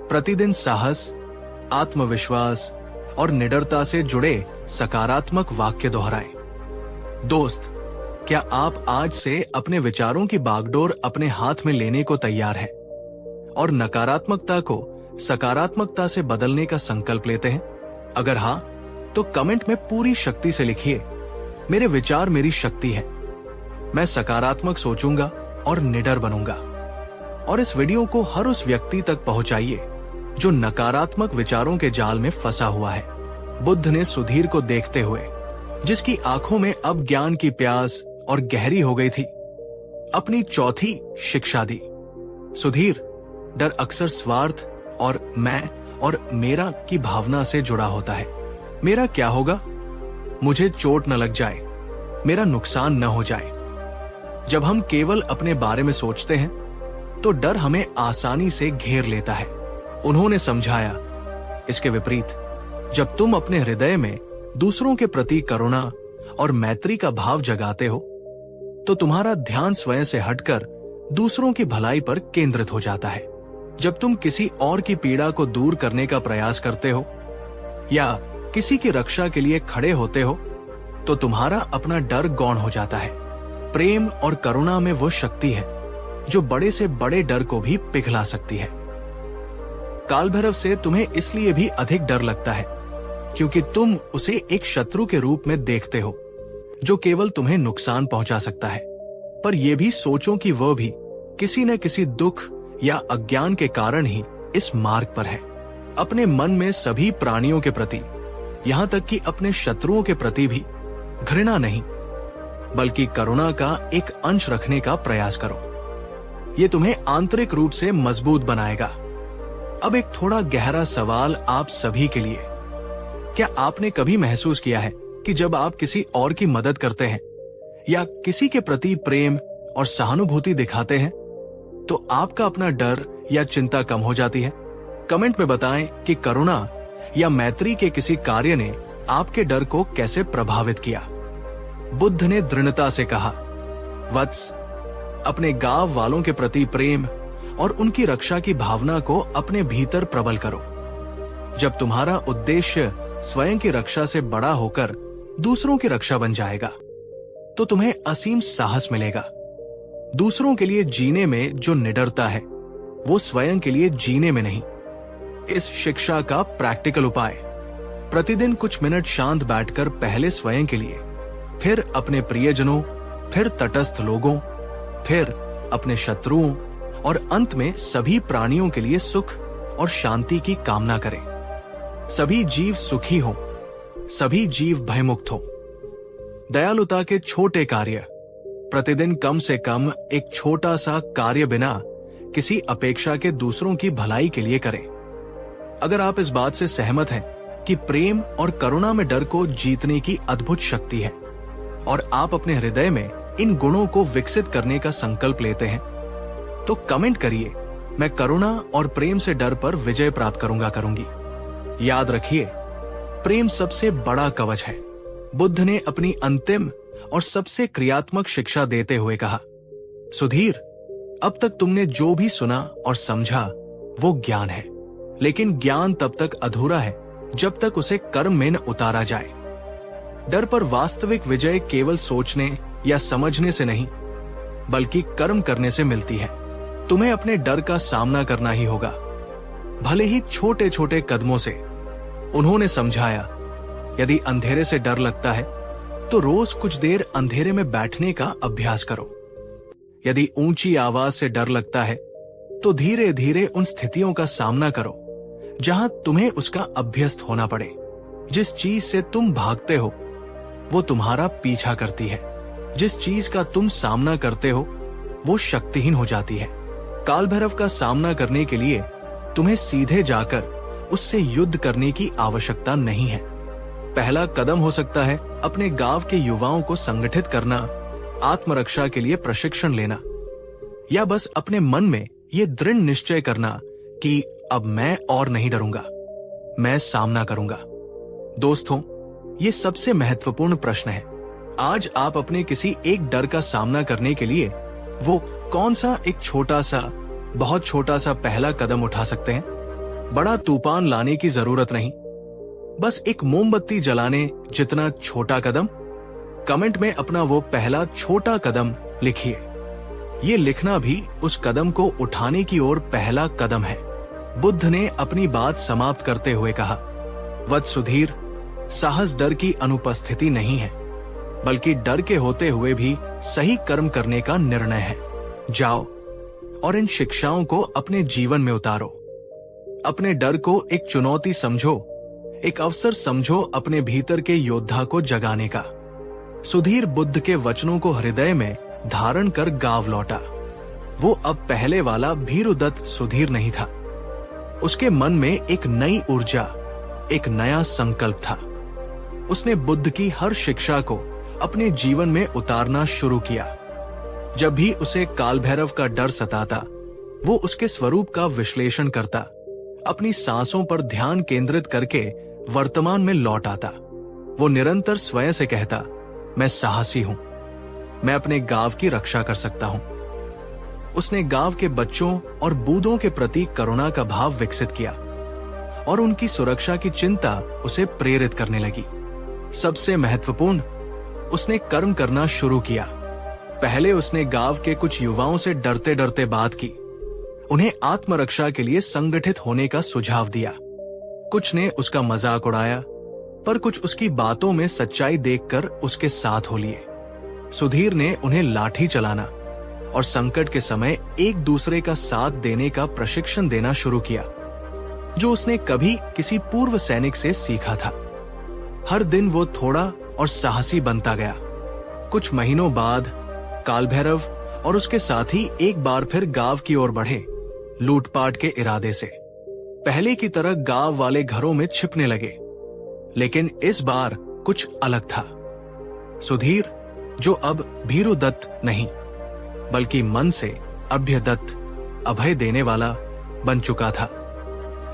प्रतिदिन साहस, आत्मविश्वास और निडरता से जुड़े सकारात्मक वाक्य दोहराएं। दोस्त, क्या आप आज से अपने विचारों की बागडोर अपने हाथ में लेने को तैयार हैं और नकारात्मकता को सकारात्मकता से बदलने का संकल्प लेते हैं? अगर हां, तो कमेंट में पूरी शक्ति से लिखिए, मेरे विचार मेरी शक्ति है, मैं सकारात्मक सोचूंगा और निडर बनूंगा। और इस वीडियो को हर उस व्यक्ति तक पहुंचाइए जो नकारात्मक विचारों के जाल में फंसा हुआ है। बुद्ध ने सुधीर को देखते हुए, जिसकी आंखों में अब ज्ञान की प्यास और गहरी हो गई थी, अपनी चौथी शिक्षा दी। सुधीर, डर अक्सर स्वार्थ और मैं और मेरा की भावना से जुड़ा होता है। मेरा क्या होगा? मुझे चोट न लग जाए, मेरा नुकसान न हो जाए। जब हम केवल अपने बारे में सोचते हैं तो डर हमें आसानी से घेर लेता है। उन्होंने समझाया, इसके विपरीत, जब तुम अपने हृदय में दूसरों के प्रति करुणा और मैत्री का भाव जगाते हो तो तुम्हारा ध्यान स्वयं से हटकर दूसरों की भलाई पर केंद्रित हो जाता है। जब तुम किसी और की पीड़ा को दूर करने का प्रयास करते हो या किसी की रक्षा के लिए खड़े होते हो तो तुम्हारा अपना डर गौण हो जाता है। प्रेम और करुणा में वो शक्ति है जो बड़े से बड़े डर को भी पिघला सकती है। काल भैरव से तुम्हें इसलिए भी अधिक डर लगता है क्योंकि तुम उसे एक शत्रु के रूप में देखते हो जो केवल तुम्हें नुकसान पहुंचा सकता है। पर यह भी सोचो कि वह भी किसी न किसी दुख या अज्ञान के कारण ही इस मार्ग पर है। अपने मन में सभी प्राणियों के प्रति, यहां तक कि अपने शत्रुओं के प्रति भी घृणा नहीं बल्कि करुणा का एक अंश रखने का प्रयास करो। यह तुम्हें आंतरिक रूप से मजबूत बनाएगा। अब एक थोड़ा गहरा सवाल आप सभी के लिए, क्या आपने कभी महसूस किया है कि जब आप किसी और की मदद करते हैं या किसी के प्रति प्रेम और सहानुभूति दिखाते हैं तो आपका अपना डर या चिंता कम हो जाती है? कमेंट में बताएं कि करुणा या मैत्री के किसी कार्य ने आपके डर को कैसे प्रभावित किया। बुद्ध ने दृढ़ता से कहा, वत्स, अपने गांव वालों के प्रति प्रेम और उनकी रक्षा की भावना को अपने भीतर प्रबल करो। जब तुम्हारा उद्देश्य स्वयं की रक्षा से बड़ा होकर दूसरों की रक्षा बन जाएगा तो तुम्हें असीम साहस मिलेगा। दूसरों के लिए जीने में जो निडरता है वो स्वयं के लिए जीने में नहीं। इस शिक्षा का प्रैक्टिकल उपाय, प्रतिदिन कुछ मिनट शांत बैठकर पहले स्वयं के लिए, फिर अपने प्रियजनों, फिर तटस्थ लोगों, फिर अपने शत्रुओं और अंत में सभी प्राणियों के लिए सुख और शांति की कामना करें। सभी जीव सुखी हों, सभी जीव भयमुक्त हों। दयालुता के छोटे कार्य, प्रतिदिन कम से कम एक छोटा सा कार्य बिना किसी अपेक्षा के दूसरों की भलाई के लिए करें। अगर आप इस बात से सहमत हैं कि प्रेम और करुणा में डर को जीतने की अद्भुत शक्ति है और आप अपने हृदय में इन गुणों को विकसित करने का संकल्प लेते हैं, तो कमेंट करिए, मैं करुणा और प्रेम से डर पर विजय प्राप्त करूंगी। याद रखिए, प्रेम सबसे बड़ा कवच है। बुद्ध ने अपनी अंतिम और सबसे क्रियात्मक शिक्षा देते हुए कहा, सुधीर, अब तक तुमने जो भी सुना और समझा वो ज्ञान है, लेकिन ज्ञान तब तक अधूरा है जब तक उसे कर्म में न उतारा जाए। डर पर वास्तविक विजय केवल सोचने या समझने से नहीं, बल्कि कर्म करने से मिलती है। तुम्हें अपने डर का सामना करना ही होगा, भले ही छोटे छोटे कदमों से। उन्होंने समझाया, यदि अंधेरे से डर लगता है तो रोज कुछ देर अंधेरे में बैठने का अभ्यास करो। यदि ऊंची आवाज से डर लगता है तो धीरे धीरे उन स्थितियों का सामना करो जहां तुम्हें उसका अभ्यस्त होना पड़े। जिस चीज से तुम भागते हो वो तुम्हारा पीछा करती है, जिस चीज का तुम सामना करते हो वो शक्तिहीन हो जाती है। काल भैरव का सामना करने के लिए तुम्हें सीधे जाकर उससे युद्ध करने की आवश्यकता नहीं है। पहला कदम हो सकता है अपने गांव के युवाओं को संगठित करना, आत्मरक्षा के लिए प्रशिक्षण लेना, या बस अपने मन में ये दृढ़ निश्चय करना कि अब मैं और नहीं डरूंगा, मैं सामना करूंगा। दोस्तों, ये सबसे महत्वपूर्ण प्रश्न है। आज आप अपने किसी एक डर का सामना करने के लिए वो कौन सा एक छोटा सा, बहुत छोटा सा पहला कदम उठा सकते हैं? बड़ा तूफान लाने की जरूरत नहीं, बस एक मोमबत्ती जलाने जितना छोटा कदम। कमेंट में अपना वो पहला छोटा कदम लिखिए। ये लिखना भी उस कदम को उठाने की ओर पहला कदम है। बुद्ध ने अपनी बात समाप्त करते हुए कहा, वत्स सुधीर, साहस डर की अनुपस्थिति नहीं है, बल्कि डर के होते हुए भी सही कर्म करने का निर्णय है। जाओ और इन शिक्षाओं को अपने जीवन में उतारो। अपने डर को एक चुनौती समझो, एक अवसर समझो अपने भीतर के योद्धा को जगाने का। सुधीर बुद्ध के वचनों को हृदय में धारण कर गांव लौटा। वो अब पहले वाला भीरुदत्त सुधीर नहीं था। उसके मन में एक नई ऊर्जा, एक नया संकल्प था। उसने बुद्ध की हर शिक्षा को अपने जीवन में उतारना शुरू किया। जब भी उसे काल भैरव का डर सताता, वो उसके स्वरूप का विश्लेषण करता, अपनी सांसों पर ध्यान केंद्रित करके वर्तमान में लौट आता। वो निरंतर स्वयं से कहता, मैं साहसी हूं, मैं अपने गांव की रक्षा कर सकता हूं। उसने गांव के बच्चों और बूढ़ों के प्रति करुणा का भाव विकसित किया और उनकी सुरक्षा की चिंता उसे प्रेरित करने लगी। सबसे महत्वपूर्ण, उसने कर्म करना शुरू किया। पहले उसने गांव के कुछ युवाओं से डरते डरते बात की, उन्हें आत्मरक्षा के लिए संगठित होने का सुझाव दिया। कुछ ने उसका मजाक उड़ाया, पर कुछ उसकी बातों में सच्चाई देखकर उसके साथ हो लिए। सुधीर ने उन्हें लाठी चलाना और संकट के समय एक दूसरे का साथ देने का प्रशिक्षण देना शुरू किया, जो उसने कभी किसी पूर्व सैनिक से सीखा था। हर दिन वो थोड़ा और साहसी बनता गया। कुछ महीनों बाद काल भैरव और उसके साथी एक बार फिर गांव की ओर बढ़े, लूटपाट के इरादे से। पहले की तरह गांव वाले घरों में छिपने लगे, लेकिन इस बार कुछ अलग था। सुधीर, जो अब भीरुदत्त नहीं बल्कि मन से अभयदत्त, अभय देने वाला बन चुका था,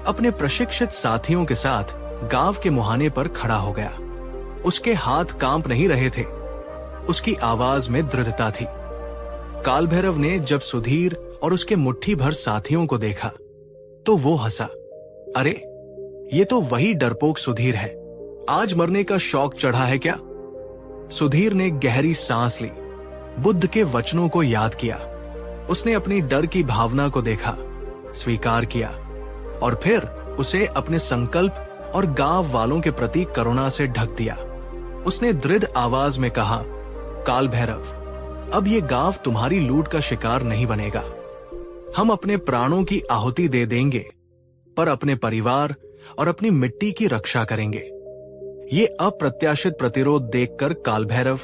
अपने प्रशिक्षित साथियों के साथ गांव के मुहाने पर खड़ा हो गया। उसके हाथ कांप नहीं रहे थे, उसकी आवाज में दृढ़ता थी। काल भैरव ने जब सुधीर और उसके मुट्ठी भर साथियों को देखा तो वो हंसा। अरे, ये तो वही डरपोक सुधीर है, आज मरने का शौक चढ़ा है क्या? सुधीर ने गहरी सांस ली, बुद्ध के वचनों को याद किया। उसने अपनी डर की भावना को देखा, स्वीकार किया और फिर उसे अपने संकल्प और गांव वालों के प्रति करुणा से ढक दिया। उसने दृढ़ आवाज में कहा, काल भैरव, अब ये गांव तुम्हारी लूट का शिकार नहीं बनेगा। हम अपने प्राणों की आहुति दे देंगे, पर अपने परिवार और अपनी मिट्टी की रक्षा करेंगे। ये अप्रत्याशित प्रतिरोध देखकर काल भैरव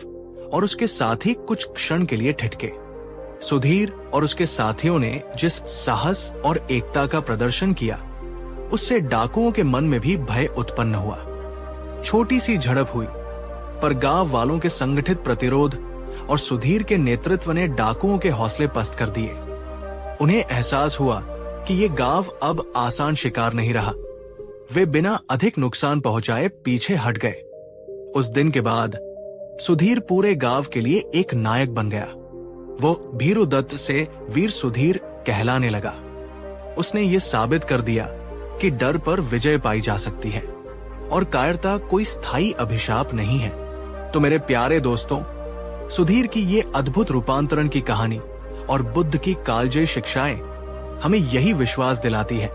और उसके साथी कुछ क्षण के लिए ठिठके। सुधीर और उसके साथियों ने जिस साहस और एकता का प्रदर्शन किया, उससे डाकुओं के मन में भी भय उत्पन्न हुआ। छोटी सी झड़प हुई, पर गांव वालों के संगठित प्रतिरोध और सुधीर के नेतृत्व ने डाकुओं के हौसले पस्त कर दिए। उन्हें एहसास हुआ कि ये गांव अब आसान शिकार नहीं रहा। वे बिना अधिक नुकसान पहुंचाए पीछे हट गए। उस दिन के बाद सुधीर पूरे गांव के लिए एक नायक बन गया। वो भीरुदत्त से वीर सुधीर कहलाने लगा। उसने ये साबित कर दिया कि डर पर विजय पाई जा सकती है और कायरता कोई स्थायी अभिशाप नहीं है। तो मेरे प्यारे दोस्तों, सुधीर की ये अद्भुत रूपांतरण की कहानी और बुद्ध की कालजयी शिक्षाएं हमें यही विश्वास दिलाती है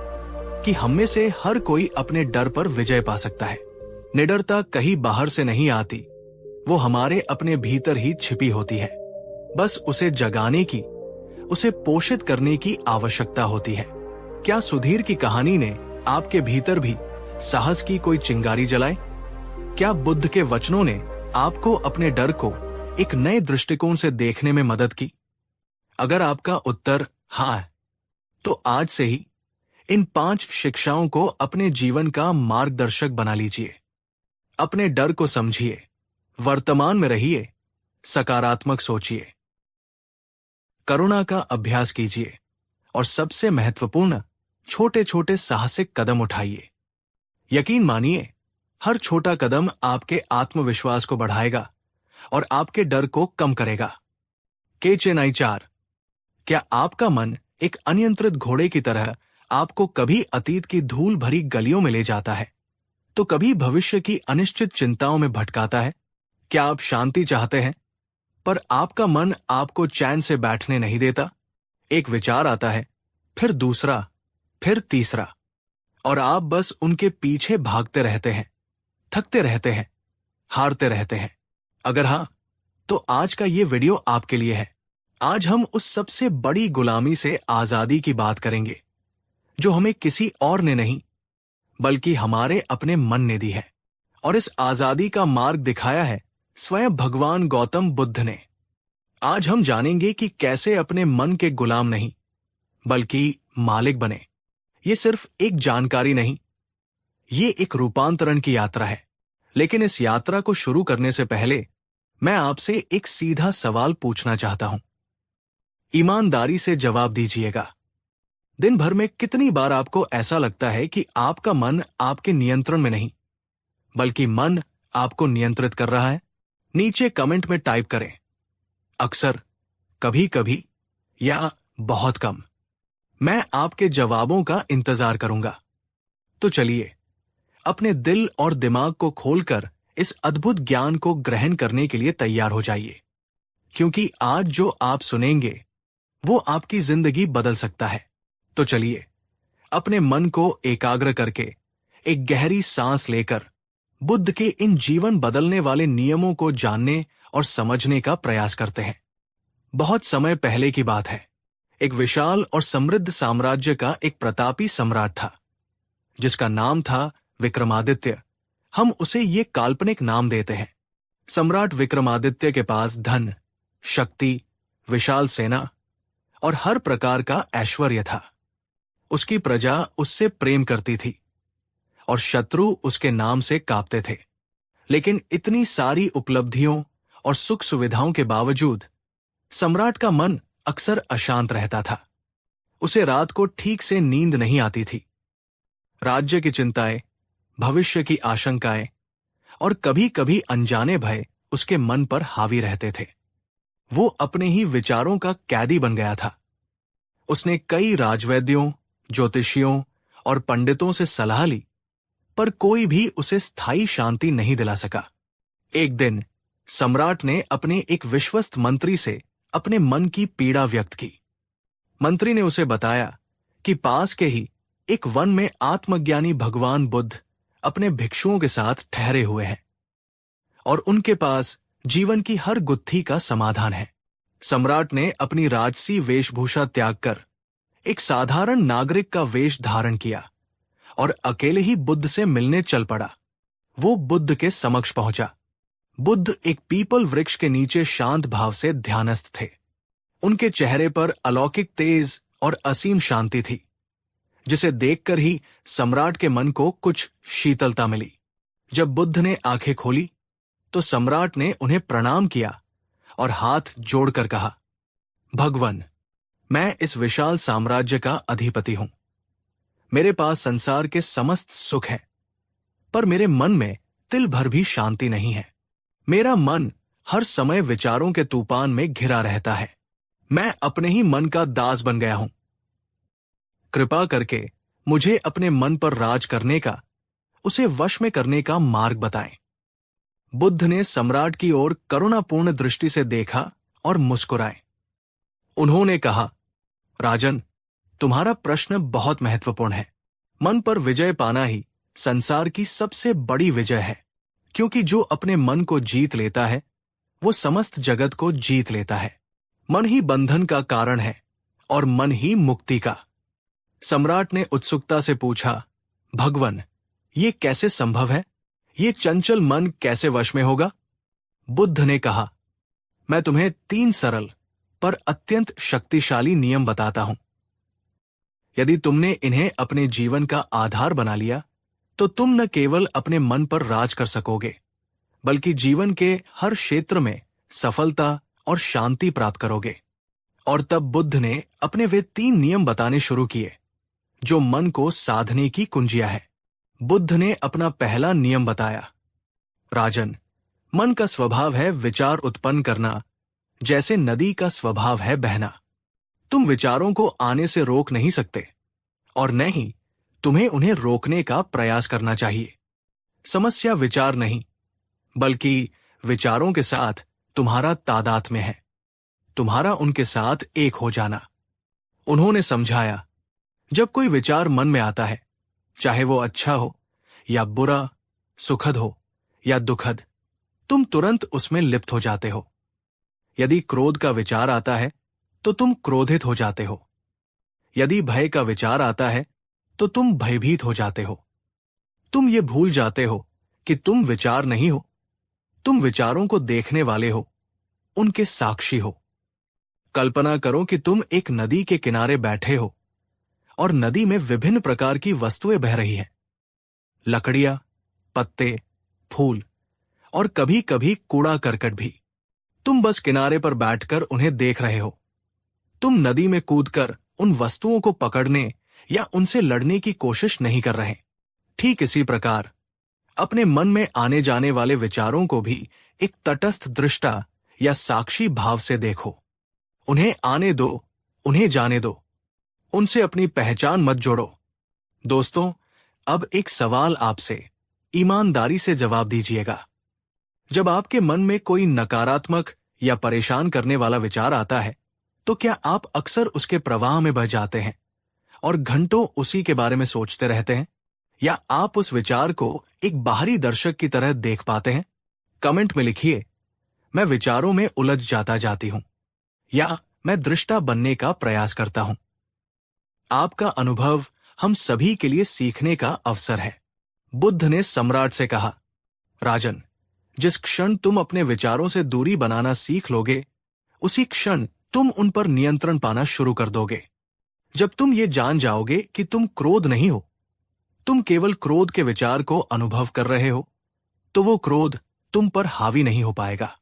कि हम में से हर कोई अपने डर पर विजय पा सकता है। निडरता कहीं बाहर से नहीं आती, वो हमारे अपने भीतर ही छिपी होती है। बस उसे जगाने की, उसे पोषित करने की आवश्यकता होती है। क्या सुधीर की कहानी ने आपके भीतर भी साहस की कोई चिंगारी जलाई? क्या बुद्ध के वचनों ने आपको अपने डर को एक नए दृष्टिकोण से देखने में मदद की? अगर आपका उत्तर हाँ है, तो आज से ही इन 5 शिक्षाओं को अपने जीवन का मार्गदर्शक बना लीजिए। अपने डर को समझिए, वर्तमान में रहिए, सकारात्मक सोचिए, करुणा का अभ्यास कीजिए और सबसे महत्वपूर्ण, छोटे छोटे साहसिक कदम उठाइए। यकीन मानिए, हर छोटा कदम आपके आत्मविश्वास को बढ़ाएगा और आपके डर को कम करेगा। चेनाई 4। क्या आपका मन एक अनियंत्रित घोड़े की तरह आपको कभी अतीत की धूल भरी गलियों में ले जाता है, तो कभी भविष्य की अनिश्चित चिंताओं में भटकाता है? क्या आप शांति चाहते हैं, पर आपका मन आपको चैन से बैठने नहीं देता? एक विचार आता है, फिर दूसरा, फिर तीसरा, और आप बस उनके पीछे भागते रहते हैं, थकते रहते हैं, हारते रहते हैं। अगर हाँ, तो आज का ये वीडियो आपके लिए है। आज हम उस सबसे बड़ी गुलामी से आजादी की बात करेंगे जो हमें किसी और ने नहीं, बल्कि हमारे अपने मन ने दी है। और इस आजादी का मार्ग दिखाया है स्वयं भगवान गौतम बुद्ध ने। आज हम जानेंगे कि कैसे अपने मन के गुलाम नहीं, बल्कि मालिक बने। ये सिर्फ एक जानकारी नहीं, ये एक रूपांतरण की यात्रा है। लेकिन इस यात्रा को शुरू करने से पहले मैं आपसे एक सीधा सवाल पूछना चाहता हूं। ईमानदारी से जवाब दीजिएगा। दिन भर में कितनी बार आपको ऐसा लगता है कि आपका मन आपके नियंत्रण में नहीं, बल्कि मन आपको नियंत्रित कर रहा है? नीचे कमेंट में टाइप करें, अक्सर, कभी कभी या बहुत कम। मैं आपके जवाबों का इंतजार करूंगा। तो चलिए, अपने दिल और दिमाग को खोलकर इस अद्भुत ज्ञान को ग्रहण करने के लिए तैयार हो जाइए, क्योंकि आज जो आप सुनेंगे वो आपकी जिंदगी बदल सकता है। तो चलिए, अपने मन को एकाग्र करके एक गहरी सांस लेकर बुद्ध के इन जीवन बदलने वाले नियमों को जानने और समझने का प्रयास करते हैं। बहुत समय पहले की बात है। एक विशाल और समृद्ध साम्राज्य का एक प्रतापी सम्राट था, जिसका नाम था विक्रमादित्य। हम उसे ये काल्पनिक नाम देते हैं। सम्राट विक्रमादित्य के पास धन, शक्ति, विशाल सेना और हर प्रकार का ऐश्वर्य था। उसकी प्रजा उससे प्रेम करती थी और शत्रु उसके नाम से कांपते थे। लेकिन इतनी सारी उपलब्धियों और सुख सुविधाओं के बावजूद सम्राट का मन अक्सर अशांत रहता था। उसे रात को ठीक से नींद नहीं आती थी। राज्य की चिंताएं, भविष्य की आशंकाएं और कभी कभी अनजाने भय उसके मन पर हावी रहते थे। वो अपने ही विचारों का कैदी बन गया था। उसने कई राजवैद्यों, ज्योतिषियों और पंडितों से सलाह ली, पर कोई भी उसे स्थायी शांति नहीं दिला सका। एक दिन सम्राट ने अपने एक विश्वस्त मंत्री से अपने मन की पीड़ा व्यक्त की। मंत्री ने उसे बताया कि पास के ही एक वन में आत्मज्ञानी भगवान बुद्ध अपने भिक्षुओं के साथ ठहरे हुए हैं और उनके पास जीवन की हर गुत्थी का समाधान है। सम्राट ने अपनी राजसी वेशभूषा त्याग कर एक साधारण नागरिक का वेश धारण किया और अकेले ही बुद्ध से मिलने चल पड़ा। वो बुद्ध के समक्ष पहुंचा। बुद्ध एक पीपल वृक्ष के नीचे शांत भाव से ध्यानस्थ थे। उनके चेहरे पर अलौकिक तेज और असीम शांति थी, जिसे देखकर ही सम्राट के मन को कुछ शीतलता मिली। जब बुद्ध ने आंखें खोली तो सम्राट ने उन्हें प्रणाम किया और हाथ जोड़कर कहा, भगवन, मैं इस विशाल साम्राज्य का अधिपति हूं। मेरे पास संसार के समस्त सुख है, पर मेरे मन में तिल भर भी शांति नहीं है। मेरा मन हर समय विचारों के तूफान में घिरा रहता है। मैं अपने ही मन का दास बन गया हूं। कृपा करके मुझे अपने मन पर राज करने का, उसे वश में करने का मार्ग बताएं। बुद्ध ने सम्राट की ओर करुणापूर्ण दृष्टि से देखा और मुस्कुराए। उन्होंने कहा, राजन, तुम्हारा प्रश्न बहुत महत्वपूर्ण है। मन पर विजय पाना ही संसार की सबसे बड़ी विजय है, क्योंकि जो अपने मन को जीत लेता है वो समस्त जगत को जीत लेता है। मन ही बंधन का कारण है और मन ही मुक्ति का। सम्राट ने उत्सुकता से पूछा, भगवन, ये कैसे संभव है? ये चंचल मन कैसे वश में होगा? बुद्ध ने कहा, मैं तुम्हें 3 सरल पर अत्यंत शक्तिशाली नियम बताता हूं। यदि तुमने इन्हें अपने जीवन का आधार बना लिया तो तुम न केवल अपने मन पर राज कर सकोगे, बल्कि जीवन के हर क्षेत्र में सफलता और शांति प्राप्त करोगे। और तब बुद्ध ने अपने वे 3 नियम बताने शुरू किए, जो मन को साधने की कुंजियां है। बुद्ध ने अपना पहला नियम बताया, राजन, मन का स्वभाव है विचार उत्पन्न करना, जैसे नदी का स्वभाव है बहना। तुम विचारों को आने से रोक नहीं सकते, और न ही तुम्हें उन्हें रोकने का प्रयास करना चाहिए। समस्या विचार नहीं, बल्कि विचारों के साथ तुम्हारा तादात्म्य है, तुम्हारा उनके साथ एक हो जाना। उन्होंने समझाया, जब कोई विचार मन में आता है, चाहे वो अच्छा हो या बुरा, सुखद हो या दुखद, तुम तुरंत उसमें लिप्त हो जाते हो। यदि क्रोध का विचार आता है तो तुम क्रोधित हो जाते हो। यदि भय का विचार आता है तो तुम भयभीत हो जाते हो। तुम ये भूल जाते हो कि तुम विचार नहीं हो, तुम विचारों को देखने वाले हो, उनके साक्षी हो। कल्पना करो कि तुम एक नदी के किनारे बैठे हो और नदी में विभिन्न प्रकार की वस्तुएं बह रही हैं, लकड़ियां, पत्ते, फूल और कभी कभी कूड़ा करकट भी। तुम बस किनारे पर बैठकर उन्हें देख रहे हो। तुम नदी में कूदकर उन वस्तुओं को पकड़ने या उनसे लड़ने की कोशिश नहीं कर रहे। ठीक इसी प्रकार अपने मन में आने जाने वाले विचारों को भी एक तटस्थ दृष्टा या साक्षी भाव से देखो। उन्हें आने दो, उन्हें जाने दो, उनसे अपनी पहचान मत जोड़ो। दोस्तों, अब एक सवाल आपसे ईमानदारी से जवाब दीजिएगा। जब आपके मन में कोई नकारात्मक या परेशान करने वाला विचार आता है, तो क्या आप अक्सर उसके प्रवाह में बह जाते हैं और घंटों उसी के बारे में सोचते रहते हैं, या आप उस विचार को एक बाहरी दर्शक की तरह देख पाते हैं? कमेंट में लिखिए, मैं विचारों में उलझ जाती हूं, या मैं दृष्टा बनने का प्रयास करता हूं। आपका अनुभव हम सभी के लिए सीखने का अवसर है। बुद्ध ने सम्राट से कहा, राजन, जिस क्षण तुम अपने विचारों से दूरी बनाना सीख लोगे, उसी क्षण तुम उन पर नियंत्रण पाना शुरू कर दोगे। जब तुम ये जान जाओगे कि तुम क्रोध नहीं हो, तुम केवल क्रोध के विचार को अनुभव कर रहे हो, तो वो क्रोध तुम पर हावी नहीं हो पाएगा।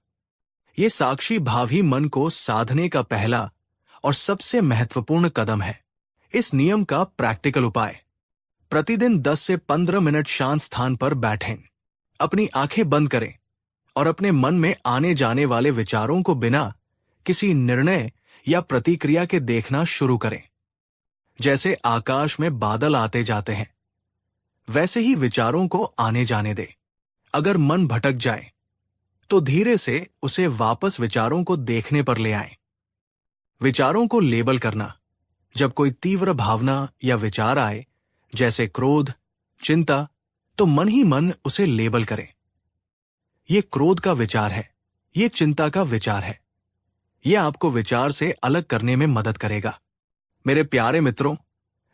ये साक्षी भाव ही मन को साधने का पहला और सबसे महत्वपूर्ण कदम है। इस नियम का प्रैक्टिकल उपाय, प्रतिदिन 10 से 15 मिनट शांत स्थान पर बैठें, अपनी आंखें बंद करें और अपने मन में आने जाने वाले विचारों को बिना किसी निर्णय या प्रतिक्रिया के देखना शुरू करें। जैसे आकाश में बादल आते जाते हैं, वैसे ही विचारों को आने जाने दें। अगर मन भटक जाए तो धीरे से उसे वापस विचारों को देखने पर ले आएं। विचारों को लेबल करना, जब कोई तीव्र भावना या विचार आए, जैसे क्रोध, चिंता, तो मन ही मन उसे लेबल करें। ये क्रोध का विचार है, ये चिंता का विचार है। यह आपको विचार से अलग करने में मदद करेगा। मेरे प्यारे मित्रों,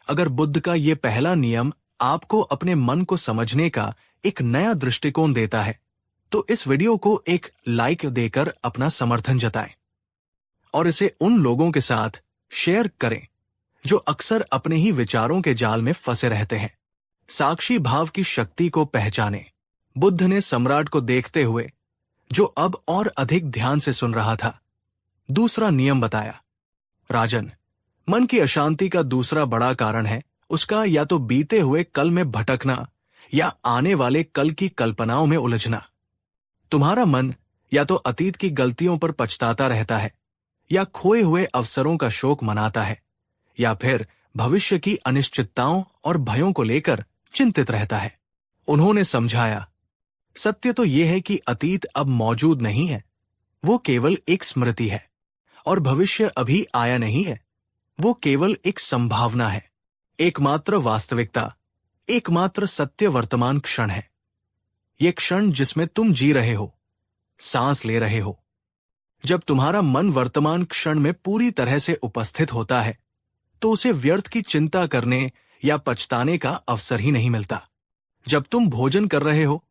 अगर बुद्ध का ये पहला नियम आपको अपने मन को समझने का एक नया दृष्टिकोण देता है, तो इस वीडियो को एक लाइक देकर अपना समर्थन जताएं। और इसे उन लोगों के साथ शेयर करें जो अक्सर अपने ही विचारों के जाल में फंसे रहते हैं। साक्षी भाव की शक्ति को पहचानें। बुद्ध ने सम्राट को देखते हुए, जो अब और अधिक ध्यान से सुन रहा था, दूसरा नियम बताया। राजन, मन की अशांति का दूसरा बड़ा कारण है उसका या तो बीते हुए कल में भटकना या आने वाले कल की कल्पनाओं में उलझना। तुम्हारा मन या तो अतीत की गलतियों पर पछताता रहता है, या खोए हुए अवसरों का शोक मनाता है, या फिर भविष्य की अनिश्चितताओं और भयों को लेकर चिंतित रहता है। उन्होंने समझाया, सत्य तो यह है कि अतीत अब मौजूद नहीं है, वो केवल एक स्मृति है, और भविष्य अभी आया नहीं है, वो केवल एक संभावना है। एकमात्र वास्तविकता, एकमात्र सत्य वर्तमान क्षण है। ये क्षण जिसमें तुम जी रहे हो, सांस ले रहे हो। जब तुम्हारा मन वर्तमान क्षण में पूरी तरह से उपस्थित होता है, तो उसे व्यर्थ की चिंता करने या पछताने का अवसर ही नहीं मिलता। जब तुम भोजन कर रहे हो,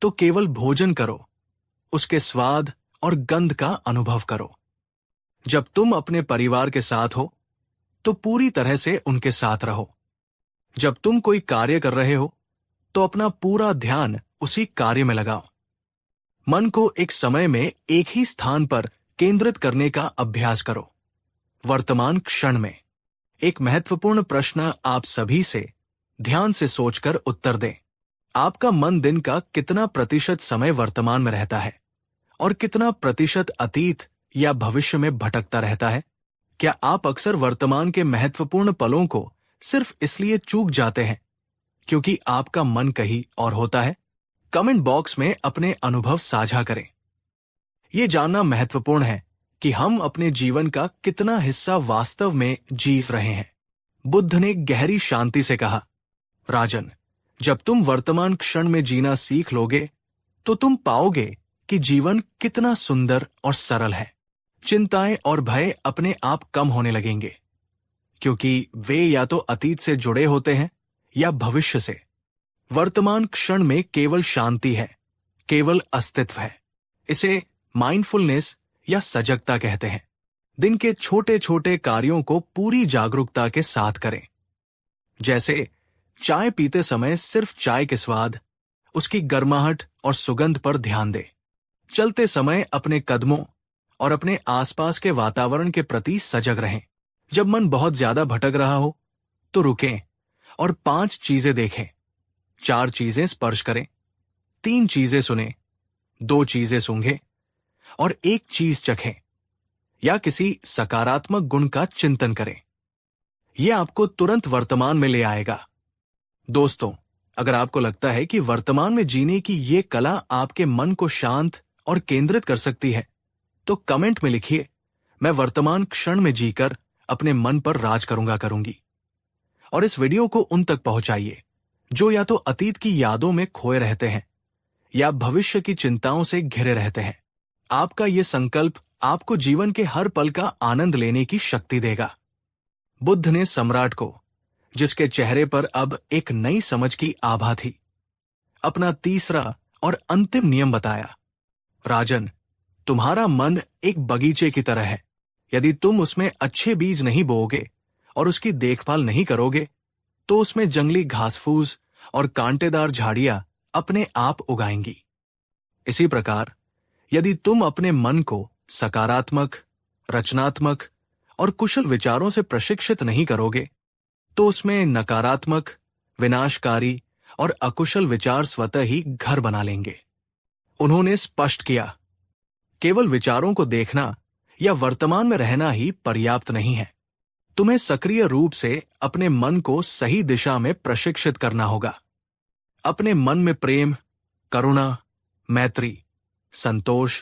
तो केवल भोजन करो, उसके स्वाद और गंध का अनुभव करो। जब तुम अपने परिवार के साथ हो, तो पूरी तरह से उनके साथ रहो। जब तुम कोई कार्य कर रहे हो, तो अपना पूरा ध्यान उसी कार्य में लगाओ। मन को एक समय में एक ही स्थान पर केंद्रित करने का अभ्यास करो। वर्तमान क्षण में एक महत्वपूर्ण प्रश्न आप सभी से ध्यान से सोचकर उत्तर दें। आपका मन दिन का कितना प्रतिशत समय वर्तमान में रहता है और कितना प्रतिशत अतीत या भविष्य में भटकता रहता है? क्या आप अक्सर वर्तमान के महत्वपूर्ण पलों को सिर्फ इसलिए चूक जाते हैं क्योंकि आपका मन कहीं और होता है? कमेंट बॉक्स में अपने अनुभव साझा करें। यह जानना महत्वपूर्ण है कि हम अपने जीवन का कितना हिस्सा वास्तव में जी रहे हैं। बुद्ध ने गहरी शांति से कहा, राजन, जब तुम वर्तमान क्षण में जीना सीख लोगे, तो तुम पाओगे कि जीवन कितना सुंदर और सरल है। चिंताएं और भय अपने आप कम होने लगेंगे, क्योंकि वे या तो अतीत से जुड़े होते हैं या भविष्य से। वर्तमान क्षण में केवल शांति है, केवल अस्तित्व है। इसे माइंडफुलनेस या सजगता कहते हैं। दिन के छोटे छोटे कार्यों को पूरी जागरूकता के साथ करें। जैसे चाय पीते समय सिर्फ चाय के स्वाद, उसकी गर्माहट और सुगंध पर ध्यान दें। चलते समय अपने कदमों और अपने आसपास के वातावरण के प्रति सजग रहें। जब मन बहुत ज्यादा भटक रहा हो, तो रुकें और 5 चीजें देखें। 4 चीजें स्पर्श करें, 3 चीजें सुनें, 2 चीजें सूंघें और 1 चीज चखें, या किसी सकारात्मक गुण का चिंतन करें। यह आपको तुरंत वर्तमान में ले आएगा। दोस्तों, अगर आपको लगता है कि वर्तमान में जीने की ये कला आपके मन को शांत और केंद्रित कर सकती है, तो कमेंट में लिखिए, मैं वर्तमान क्षण में जीकर अपने मन पर राज करूंगी। और इस वीडियो को उन तक पहुंचाइए जो या तो अतीत की यादों में खोए रहते हैं या भविष्य की चिंताओं से घिरे रहते हैं। आपका यह संकल्प आपको जीवन के हर पल का आनंद लेने की शक्ति देगा। बुद्ध ने सम्राट को, जिसके चेहरे पर अब एक नई समझ की आभा थी, अपना तीसरा और अंतिम नियम बताया। राजन, तुम्हारा मन एक बगीचे की तरह है। यदि तुम उसमें अच्छे बीज नहीं बोओगे और उसकी देखभाल नहीं करोगे, तो उसमें जंगली घास-फूस और कांटेदार झाड़ियां अपने आप उगाएंगी। इसी प्रकार, यदि तुम अपने मन को सकारात्मक, रचनात्मक और कुशल विचारों से प्रशिक्षित नहीं करोगे, तो उसमें नकारात्मक, विनाशकारी और अकुशल विचार स्वतः ही घर बना लेंगे। उन्होंने स्पष्ट किया, केवल विचारों को देखना या वर्तमान में रहना ही पर्याप्त नहीं है। तुम्हें सक्रिय रूप से अपने मन को सही दिशा में प्रशिक्षित करना होगा। अपने मन में प्रेम, करुणा, मैत्री, संतोष,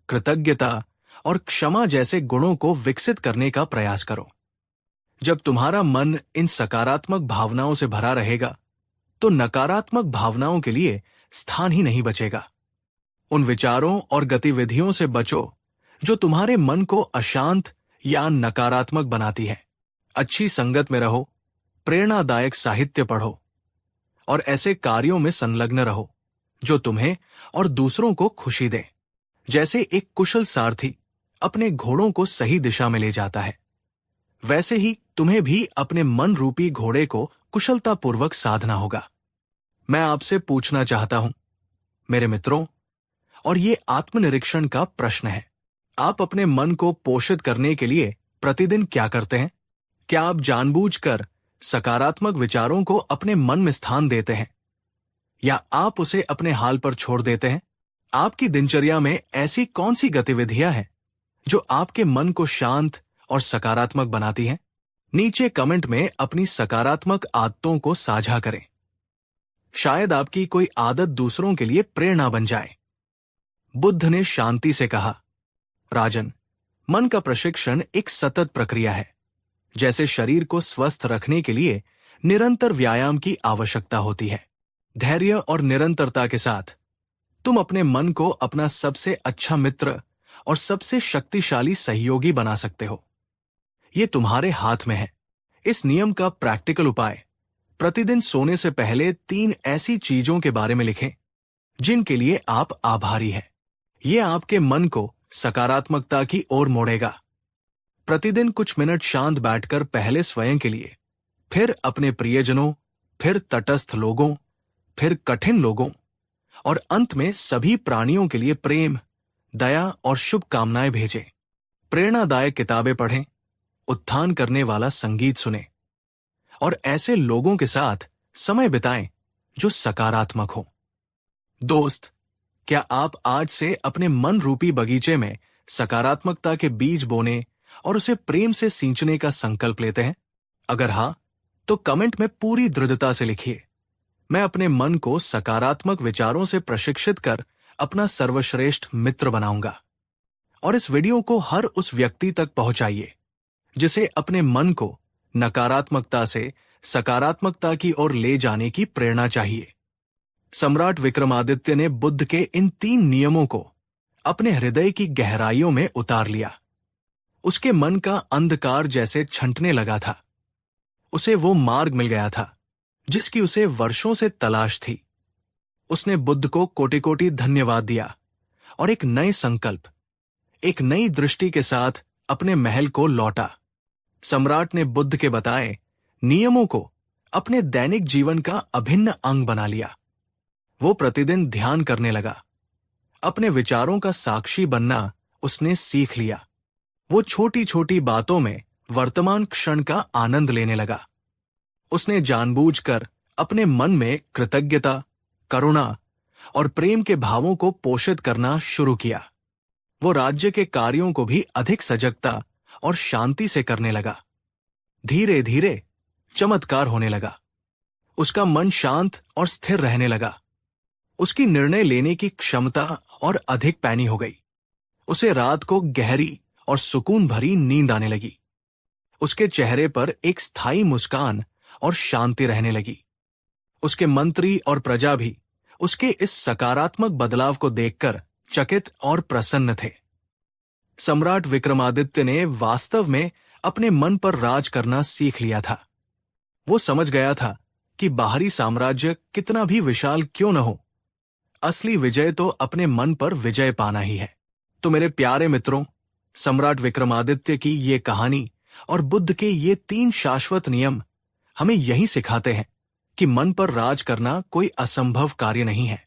कृतज्ञता और क्षमा जैसे गुणों को विकसित करने का प्रयास करो। जब तुम्हारा मन इन सकारात्मक भावनाओं से भरा रहेगा, तो नकारात्मक भावनाओं के लिए स्थान ही नहीं बचेगा। उन विचारों और गतिविधियों से बचो जो तुम्हारे मन को अशांत या नकारात्मक बनाती है। अच्छी संगत में रहो, प्रेरणादायक साहित्य पढ़ो और ऐसे कार्यों में संलग्न रहो जो तुम्हें और दूसरों को खुशी दें। जैसे एक कुशल सारथी अपने घोड़ों को सही दिशा में ले जाता है, वैसे ही तुम्हें भी अपने मन रूपी घोड़े को कुशलतापूर्वक साधना होगा। मैं आपसे पूछना चाहता हूं, मेरे मित्रों, और ये आत्मनिरीक्षण का प्रश्न है, आप अपने मन को पोषित करने के लिए प्रतिदिन क्या करते हैं? क्या आप जानबूझकर सकारात्मक विचारों को अपने मन में स्थान देते हैं, या आप उसे अपने हाल पर छोड़ देते हैं? आपकी दिनचर्या में ऐसी कौन सी गतिविधियां हैं जो आपके मन को शांत और सकारात्मक बनाती हैं? नीचे कमेंट में अपनी सकारात्मक आदतों को साझा करें। शायद आपकी कोई आदत दूसरों के लिए प्रेरणा बन जाए। बुद्ध ने शांति से कहा, राजन, मन का प्रशिक्षण एक सतत प्रक्रिया है। जैसे शरीर को स्वस्थ रखने के लिए निरंतर व्यायाम की आवश्यकता होती है, धैर्य और निरंतरता के साथ तुम अपने मन को अपना सबसे अच्छा मित्र और सबसे शक्तिशाली सहयोगी बना सकते हो। ये तुम्हारे हाथ में है। इस नियम का प्रैक्टिकल उपाय, प्रतिदिन सोने से पहले 3 ऐसी चीजों के बारे में लिखें जिनके लिए आप आभारी हैं। ये आपके मन को सकारात्मकता की ओर मोड़ेगा। प्रतिदिन कुछ मिनट शांत बैठकर पहले स्वयं के लिए, फिर अपने प्रियजनों, फिर तटस्थ लोगों, फिर कठिन लोगों और अंत में सभी प्राणियों के लिए प्रेम, दया और शुभकामनाएं भेजें। प्रेरणादायक किताबें पढ़ें, उत्थान करने वाला संगीत सुनें और ऐसे लोगों के साथ समय बिताएं जो सकारात्मक हो। दोस्त, क्या आप आज से अपने मन रूपी बगीचे में सकारात्मकता के बीज बोने और उसे प्रेम से सींचने का संकल्प लेते हैं? अगर हाँ, तो कमेंट में पूरी दृढ़ता से लिखिए, मैं अपने मन को सकारात्मक विचारों से प्रशिक्षित कर अपना सर्वश्रेष्ठ मित्र बनाऊंगा। और इस वीडियो को हर उस व्यक्ति तक पहुंचाइए जिसे अपने मन को नकारात्मकता से सकारात्मकता की ओर ले जाने की प्रेरणा चाहिए। सम्राट विक्रमादित्य ने बुद्ध के इन 3 नियमों को अपने हृदय की गहराइयों में उतार लिया। उसके मन का अंधकार जैसे छंटने लगा था। उसे वो मार्ग मिल गया था जिसकी उसे वर्षों से तलाश थी। उसने बुद्ध को कोटि-कोटि धन्यवाद दिया और एक नए संकल्प, एक नई दृष्टि के साथ अपने महल को लौटा। सम्राट ने बुद्ध के बताए नियमों को अपने दैनिक जीवन का अभिन्न अंग बना लिया। वो प्रतिदिन ध्यान करने लगा। अपने विचारों का साक्षी बनना उसने सीख लिया। वो छोटी छोटी बातों में वर्तमान क्षण का आनंद लेने लगा। उसने जानबूझकर अपने मन में कृतज्ञता, करुणा और प्रेम के भावों को पोषित करना शुरू किया। वो राज्य के कार्यों को भी अधिक सजगता और शांति से करने लगा। धीरे धीरे चमत्कार होने लगा। उसका मन शांत और स्थिर रहने लगा। उसकी निर्णय लेने की क्षमता और अधिक पैनी हो गई। उसे रात को गहरी और सुकून भरी नींद आने लगी। उसके चेहरे पर एक स्थायी मुस्कान और शांति रहने लगी। उसके मंत्री और प्रजा भी उसके इस सकारात्मक बदलाव को देखकर चकित और प्रसन्न थे। सम्राट विक्रमादित्य ने वास्तव में अपने मन पर राज करना सीख लिया था। वो समझ गया था कि बाहरी साम्राज्य कितना भी विशाल क्यों न हो, असली विजय तो अपने मन पर विजय पाना ही है। तो मेरे प्यारे मित्रों, सम्राट विक्रमादित्य की ये कहानी और बुद्ध के ये 3 शाश्वत नियम हमें यही सिखाते हैं कि मन पर राज करना कोई असंभव कार्य नहीं है।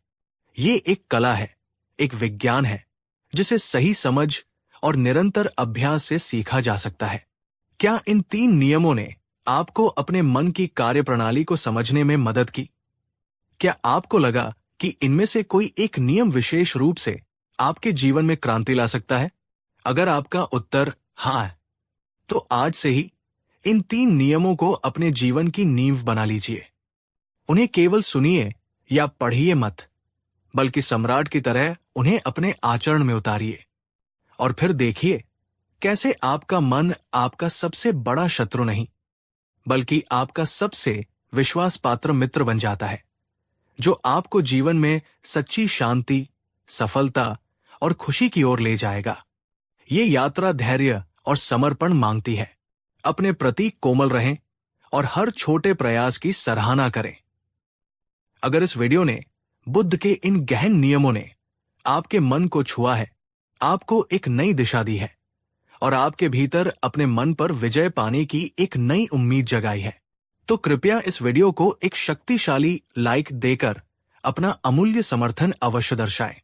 ये एक कला है, एक विज्ञान है जिसे सही समझ और निरंतर अभ्यास से सीखा जा सकता है। क्या इन 3 नियमों ने आपको अपने मन की कार्यप्रणाली को समझने में मदद की? क्या आपको लगा कि इनमें से कोई एक नियम विशेष रूप से आपके जीवन में क्रांति ला सकता है? अगर आपका उत्तर हाँ है, तो आज से ही इन 3 नियमों को अपने जीवन की नींव बना लीजिए। उन्हें केवल सुनिए या पढ़िए मत, बल्कि सम्राट की तरह उन्हें अपने आचरण में उतारिए। और फिर देखिए कैसे आपका मन आपका सबसे बड़ा शत्रु नहीं, बल्कि आपका सबसे विश्वास पात्र मित्र बन जाता है, जो आपको जीवन में सच्ची शांति, सफलता और खुशी की ओर ले जाएगा। ये यात्रा धैर्य और समर्पण मांगती है। अपने प्रति कोमल रहें और हर छोटे प्रयास की सराहना करें। अगर इस वीडियो ने, बुद्ध के इन गहन नियमों ने आपके मन को छुआ है, आपको एक नई दिशा दी है, और आपके भीतर अपने मन पर विजय पाने की एक नई उम्मीद जगाई है, तो कृपया इस वीडियो को एक शक्तिशाली लाइक देकर अपना अमूल्य समर्थन अवश्य दर्शाएं।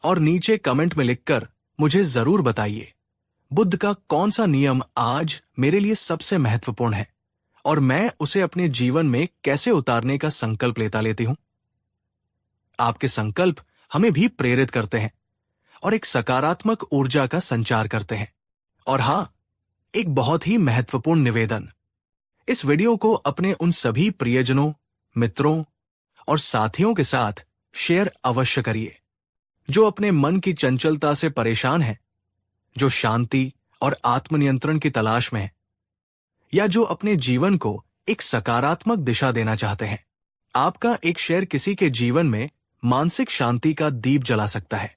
और नीचे कमेंट में लिखकर मुझे जरूर बताइए, बुद्ध का कौन सा नियम आज मेरे लिए सबसे महत्वपूर्ण है और मैं उसे अपने जीवन में कैसे उतारने का संकल्प लेती हूं। आपके संकल्प हमें भी प्रेरित करते हैं और एक सकारात्मक ऊर्जा का संचार करते हैं। और हां, एक बहुत ही महत्वपूर्ण निवेदन, इस वीडियो को अपने उन सभी प्रियजनों, मित्रों और साथियों के साथ शेयर अवश्य करिए जो अपने मन की चंचलता से परेशान हैं, जो शांति और आत्मनियंत्रण की तलाश में हैं, या जो अपने जीवन को एक सकारात्मक दिशा देना चाहते हैं। आपका एक शेयर किसी के जीवन में मानसिक शांति का दीप जला सकता है,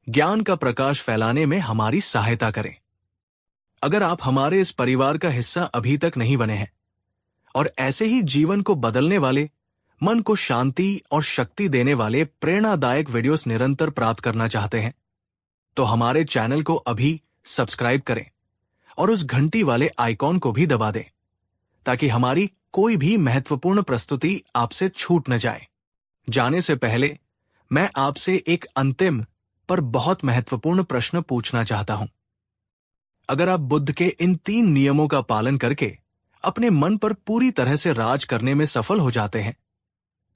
ज्ञान का प्रकाश फैलाने में हमारी सहायता करें। अगर आप हमारे इस परिवार का हिस्सा अभी तक नहीं बने हैं और ऐसे ही जीवन को बदलने वाले, मन को शांति और शक्ति देने वाले प्रेरणादायक वीडियोस निरंतर प्राप्त करना चाहते हैं, तो हमारे चैनल को अभी सब्सक्राइब करें और उस घंटी वाले आइकॉन को भी दबा दें ताकि हमारी कोई भी महत्वपूर्ण प्रस्तुति आपसे छूट न जाए। जाने से पहले मैं आपसे एक अंतिम पर बहुत महत्वपूर्ण प्रश्न पूछना चाहता हूं। अगर आप बुद्ध के इन 3 नियमों का पालन करके अपने मन पर पूरी तरह से राज करने में सफल हो जाते हैं,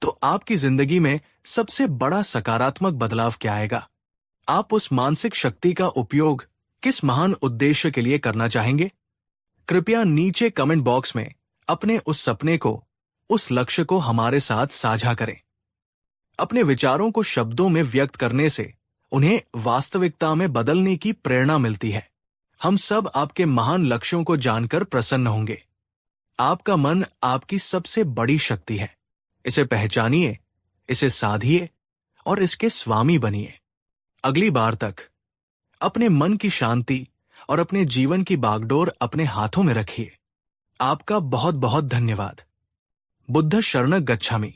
तो आपकी जिंदगी में सबसे बड़ा सकारात्मक बदलाव क्या आएगा? आप उस मानसिक शक्ति का उपयोग किस महान उद्देश्य के लिए करना चाहेंगे? कृपया नीचे कमेंट बॉक्स में अपने उस सपने को, उस लक्ष्य को हमारे साथ साझा करें। अपने विचारों को शब्दों में व्यक्त करने से उन्हें वास्तविकता में बदलने की प्रेरणा मिलती है। हम सब आपके महान लक्ष्यों को जानकर प्रसन्न होंगे। आपका मन आपकी सबसे बड़ी शक्ति है। इसे पहचानिए, इसे साधिए और इसके स्वामी बनिए। अगली बार तक अपने मन की शांति और अपने जीवन की बागडोर अपने हाथों में रखिए। आपका बहुत बहुत धन्यवाद। बुद्ध शरणं गच्छामि।